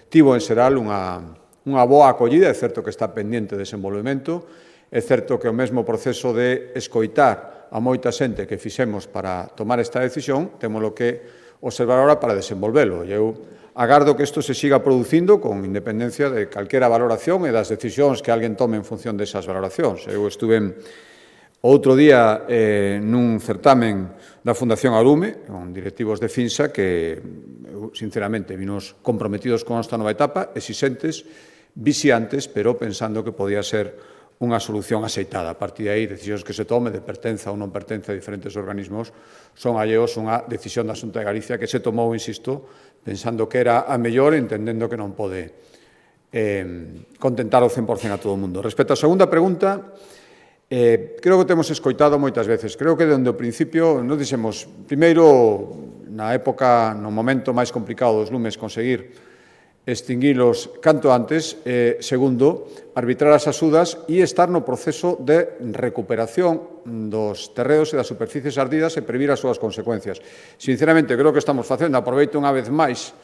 tivo en xeral unha boa acollida. É certo que está pendente de desenvolvemento, é certo que o mesmo proceso de escoitar a moita xente que fixemos para tomar esta decisión, témolo que observar ahora para desenvolvelo. E eu agardo que isto se siga producindo con independencia de calquera valoración e das decisións que alguén tome en función desas valoracións. Eu estuve outro día nun certamen da Fundación Arume, con directivos de Finsa, que, sinceramente, vinos comprometidos con esta nova etapa, exixentes, vixiantes, pero pensando que podía ser unha solución axeitada. A partir de aí, decisións que se tome de pertenza ou non pertenza a diferentes organismos son alleos unha decisión da Xunta de Galicia que se tomou, insisto, pensando que era a mellor, entendendo que non pode contentar ao 100% a todo o mundo. Respecto á segunda pregunta, creo que temos escoitado moitas veces. Creo que dende o principio nos dixemos, primeiro, na época, no momento máis complicado dos lumes, conseguir extinguilos canto antes, segundo, arbitrar as axudas e estar no proceso de recuperación dos terreos e das superficies ardidas e previr as súas consecuencias. Sinceramente, creo que estamos facendo, aproveito unha vez máis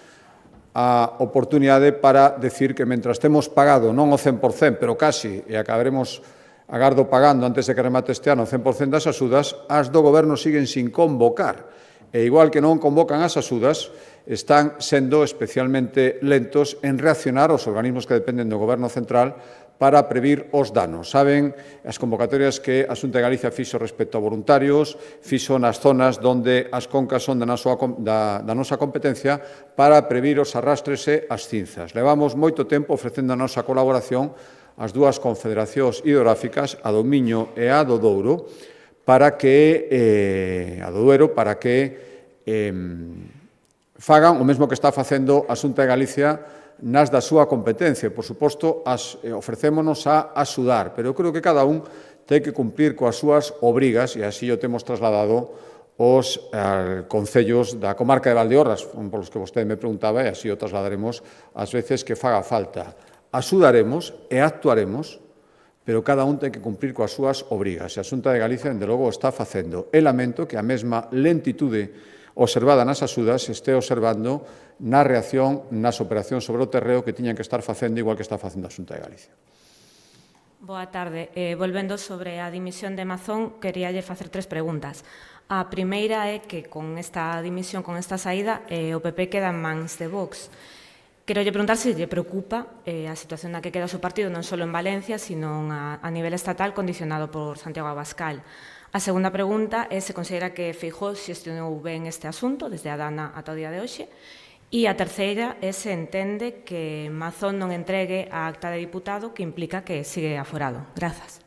a oportunidade para decir que mentras temos pagado, non o 100%, pero casi, e acabaremos agardo pagando antes de que remate este ano o 100% das axudas, as do Goberno siguen sin convocar. E igual que non convocan as axudas, están sendo especialmente lentos en reaccionar aos organismos que dependen do Goberno central para previr os danos. Saben as convocatorias que a Xunta de Galicia fixo respecto a voluntarios, fixo nas zonas onde as concas son da nosa competencia para previr os arrastres e as cinzas. Levamos moito tempo ofrecendo a nosa colaboración ás dúas confederacións hidrográficas, a do Miño e a do Douro, para que, a do Duero, para que fagan o mesmo que está facendo a Xunta de Galicia nas da súa competencia. Por suposto, ofrecémonos a axudar, pero eu creo que cada un ten que cumplir coas súas obrigas, e así o temos trasladado os concellos da comarca de Valdeorras, polos que vostede me preguntaba, e así o trasladaremos ás veces que faga falta. Axudaremos e actuaremos, pero cada un ten que cumprir coas súas obrigas. E a Xunta de Galicia, dende logo, está facendo. E lamento que a mesma lentitude observada nas axudas este observando na reacción nas operacións sobre o terreo que tiñan que estar facendo igual que está facendo a Xunta de Galicia. Boa tarde. Volvendo sobre a dimisión de Mazón, queríalle facer 3 preguntas. A primeira é que con esta dimisión, con esta saída, o PP queda en mans de Vox. Querolle preguntar se lle preocupa a situación na que queda o seu partido non só en Valencia, sino a nivel estatal condicionado por Santiago Abascal. A segunda pregunta é se considera que Feijóo xestionou ben este asunto, desde a Dana ata o día de hoxe. E a terceira é se entende que Mazón non entregue a acta de diputado, que implica que sigue aforado. Grazas.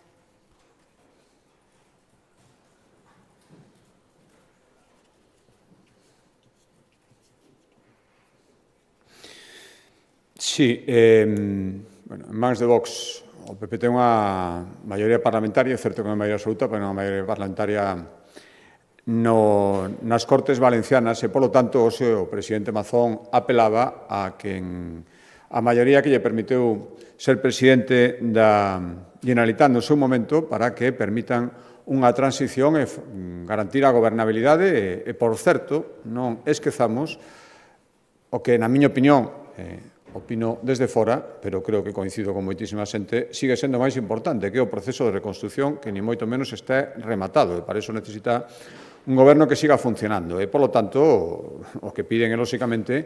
Sí, en mans de Vox, o PP ten unha maioría parlamentaria, é certo que non é maioría absoluta, pero non é maioría parlamentaria nas Cortes Valencianas e, polo tanto, o presidente Mazón apelaba a que a maioría que lle permitiu ser presidente da Generalitat no seu momento para que permitan unha transición e garantir a gobernabilidade e, por certo, non esquezamos o que, na miña opinión, opino desde fora, pero creo que coincido con moitísima xente, sigue sendo máis importante que o proceso de reconstrucción que ni moito menos está rematado e para iso necesita un goberno que siga funcionando e, polo tanto, o que piden é, lóxicamente,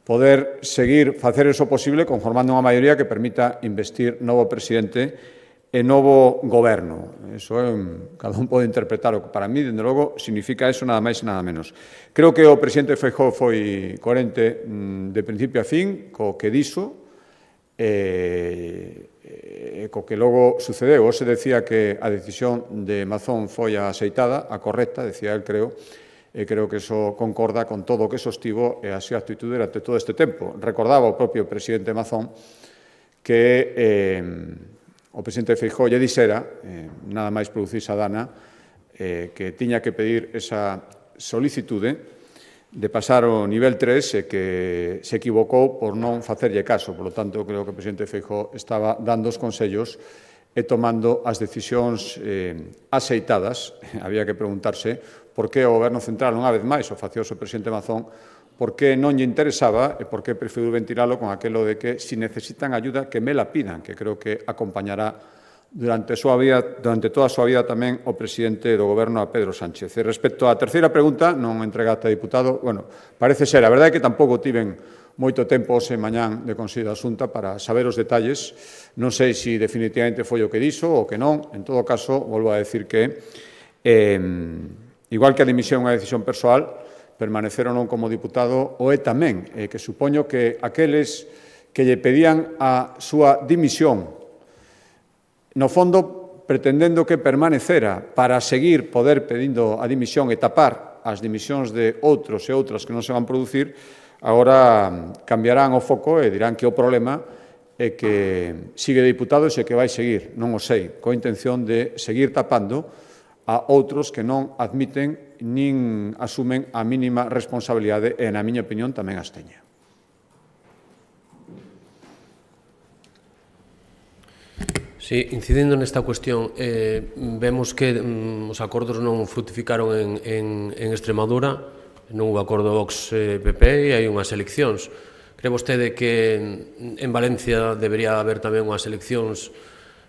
poder seguir facer eso posible conformando unha maioría que permita investir novo presidente e novo goberno. Eso cada un pode interpretar o que para mí, dende logo, significa eso nada máis e nada menos. Creo que o presidente Feijóo foi coherente de principio a fin co que dixo e co que logo sucedeu. Se decía que a decisión de Mazón foi a aceitada, a correcta, decía el, creo, e creo que eso concorda con todo o que sostivo e a súa actitude durante todo este tempo. Recordaba o propio presidente Mazón que o presidente Feijóo lle dixera, nada máis producirse a Dana, que tiña que pedir esa solicitude de pasar ao nivel 3 e que se equivocou por non facerlle caso. Por lo tanto, creo que o presidente Feijóo estaba dando os consellos e tomando as decisións aceitadas. Había que preguntarse por que o Goberno Central, unha vez máis, o facioso presidente Mazón, por que non lle interesaba e por que preferiu ventilalo con aquelo de que si necesitan ayuda que me la pidan, que creo que acompañará durante toda a súa vida tamén o presidente do Goberno, a Pedro Sánchez. E respecto á terceira pregunta, non entrega a diputado, bueno, parece ser, a verdade é que tampouco tiven moito tempo hoxe mañán de Consello da Xunta para saber os detalles. Non sei se definitivamente foi o que dixo ou que non. En todo caso, volvo a decir que, igual que a dimisión é unha decisión persoal, permanecer ou non como diputado o é tamén, que supoño que aqueles que lle pedían a súa dimisión, no fondo pretendendo que permanecera para seguir poder pedindo a dimisión e tapar as dimisións de outros e outras que non se van producir, agora cambiarán o foco e dirán que o problema é que sigue diputado e que vai seguir, non o sei, coa intención de seguir tapando a outros que non admiten nin asumen a mínima responsabilidade e, na miña opinión, tamén as teña. Sí, incidindo nesta cuestión, vemos que os acordos non frutificaron en Extremadura, non houve acordo Vox-PP e hai unhas eleccións. Cree vostede que en Valencia debería haber tamén unhas eleccións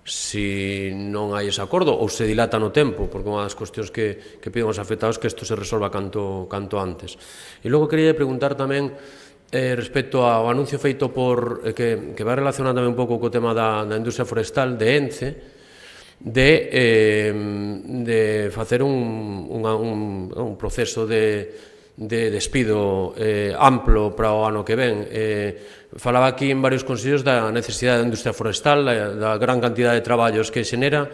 se non hai ese acordo ou se dilata no tempo, porque unha das cuestións que piden os afectados que isto se resolva canto antes. E logo quería preguntar tamén respecto ao anuncio feito que vai relacionar tamén un pouco co tema da industria forestal de ENCE, de facer un proceso de despido amplo para o ano que ven. Falaba aquí en varios consellos da necesidade da industria forestal, da gran cantidad de traballos que xenera,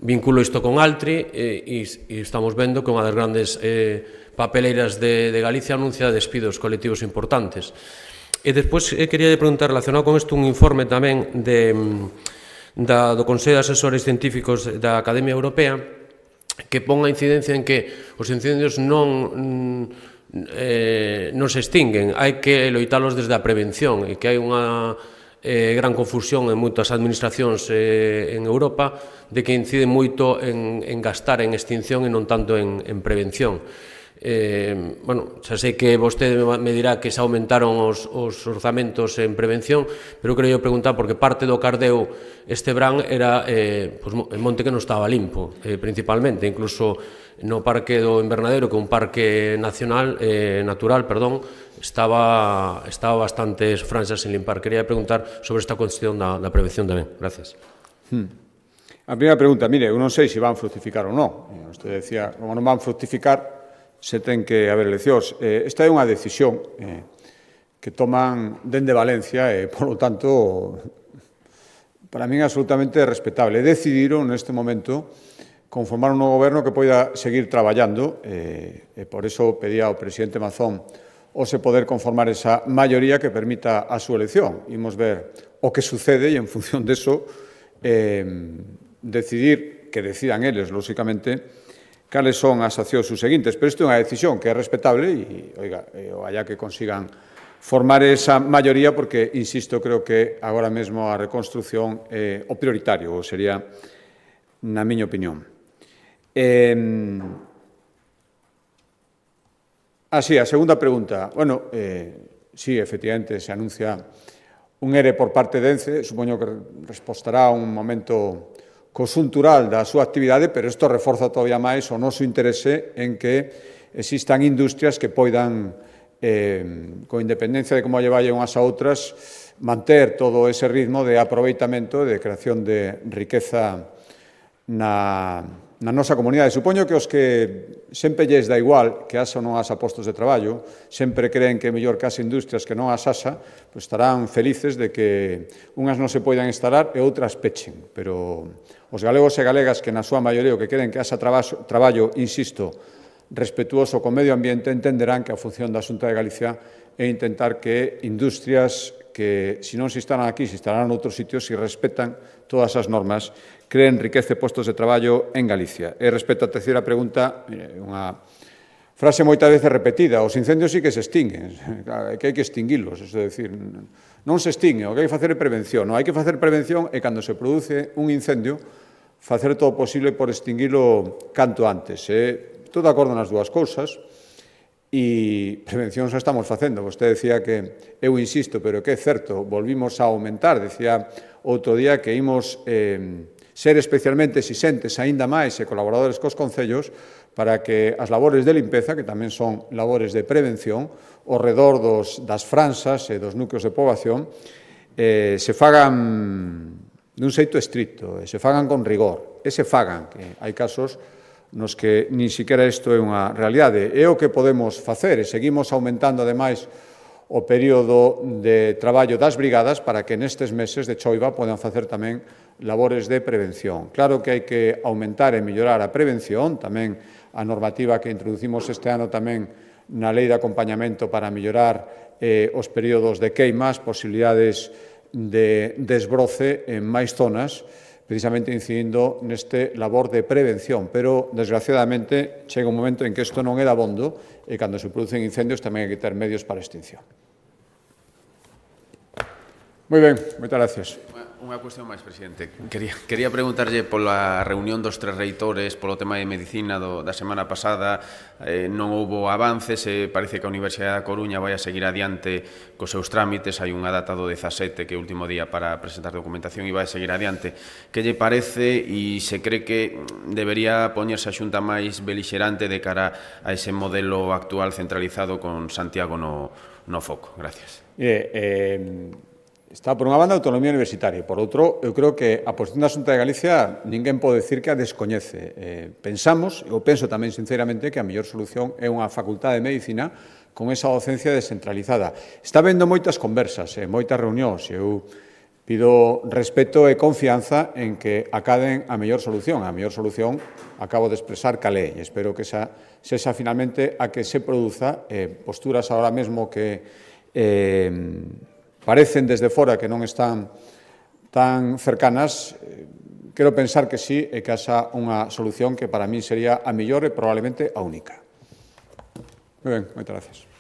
vinculo isto con Altri e estamos vendo que unha das grandes papeleiras de Galicia anuncia despidos colectivos importantes. E despois quería preguntar, relacionado con isto, un informe tamén do Consello de Asesores Científicos da Academia Europea que pon a incidencia en que os incendios non se extinguen, hai que loitalos desde a prevención e que hai unha gran confusión en moitas administracións en Europa de que incide moito en gastar en extinción e non tanto en prevención. Bueno, xa sei que vostede me dirá que se aumentaron os orzamentos en prevención, pero quería preguntar porque parte do cardeo este verán era en monte que non estaba limpo, principalmente, incluso no Parque do Invernadero, que é un parque natural, estaba bastantes franxas sin limpar. Quería preguntar sobre esta cuestión da prevención tamén. Gracias. A primeira pregunta, mire, eu non sei se van fructificar ou non. Usted decía, como non van fructificar, se ten que haber eleccións. Esta é unha decisión que toman dende Valencia e, polo tanto, para min é absolutamente respetable. Decidiron neste momento conformar un novo goberno que poida seguir traballando e por iso pedía ao presidente Mazón o se poder conformar esa maioría que permita a súa elección. Imos ver o que sucede e en función deso decidir, que decidan eles, lóxicamente, cales son as accións seguintes. Pero isto é unha decisión que é respetable e, oiga, allá que consigan formar esa maioría porque, insisto, creo que agora mesmo a reconstrucción é o prioritario, ou sería, na miña opinión. Sí, a segunda pregunta. Bueno, sí, efectivamente, se anuncia un ERE por parte de ENCE, supoño que respostará a un momento conxuntural da súa actividade, pero isto reforza todavía máis o noso interese en que existan industrias que poidan, con independencia de como lle vayan unhas a outras, manter todo ese ritmo de aproveitamento e de creación de riqueza na nosa comunidade. Supoño que os que sempre lles dá igual que haxa ou non haxa postos de traballo, sempre creen que é mellor que haxa industrias que non as haxa, pois estarán felices de que unhas non se poidan instalar e outras pechen. Pero os galegos e galegas que na súa maioría o que queren que haxa traballo, insisto, respetuoso co medio ambiente, entenderán que a función da Xunta de Galicia é intentar que industrias que, se non se instalan aquí, se instalarán en outros sitios, se respetan todas as normas, creen riqueza e postos de traballo en Galicia. E respecto á terceira pregunta, unha frase moitas veces repetida, os incendios sí que se extinguen, que hai que extinguilos, é dicir, non se extingue, o que hai que facer é prevención, non hai que facer prevención e cando se produce un incendio, facer todo o posible por extinguilo canto antes. Estou de acordo nas dúas cousas, e prevención xa estamos facendo. Vostede decía que, eu insisto, pero que é certo, volvimos a aumentar, decía outro día que imos ser especialmente exixentes aínda máis e colaboradores cos concellos para que as labores de limpeza, que tamén son labores de prevención, ao redor das franxas e dos núcleos de poboación, se fagan dun xeito estricto, se fagan con rigor, e se fagan, que hai casos nos que nin siquiera isto é unha realidade. É o que podemos facer e seguimos aumentando, ademais, o período de traballo das brigadas para que nestes meses de choiva podan facer tamén labores de prevención. Claro que hai que aumentar e mellorar a prevención, tamén a normativa que introducimos este ano tamén na lei de acompañamento para mellorar os períodos de queimas, posibilidades de desbroce en máis zonas, precisamente incidindo neste labor de prevención, pero, desgraciadamente, chega un momento en que isto non é dabondo e, cando se producen incendios, tamén hai que ter medios para a extinción. Moi ben, moitas gracias. Unha cuestión máis, presidente. Quería preguntarlle pola reunión dos tres reitores polo tema de medicina da semana pasada. Non houbo avances, parece que a Universidade da Coruña vai a seguir adiante cos seus trámites. Hai unha data do 17, que é o último día para presentar documentación, e vai a seguir adiante. Que lle parece e se cree que debería poñerse a Xunta máis belixerante de cara a ese modelo actual centralizado con Santiago no foco? Gracias. Está, por unha banda, a autonomía universitaria. Por outro, eu creo que a posición da Xunta de Galicia ninguén pode decir que a descoñece. Pensamos, eu penso tamén sinceramente, que a mellor solución é unha facultade de medicina con esa docencia descentralizada. Está habendo moitas conversas, moitas reunións. Eu Pido respeto e confianza en que acaden a mellor solución. A mellor solución acabo de expresar cal é, e espero que esa sexa finalmente a que se produza. Posturas ahora mesmo que parecen desde fora que non están tan cercanas, quero pensar que sí e que haxa unha solución que para mí sería a mellor e probablemente a única. Moi ben, moitas gracias.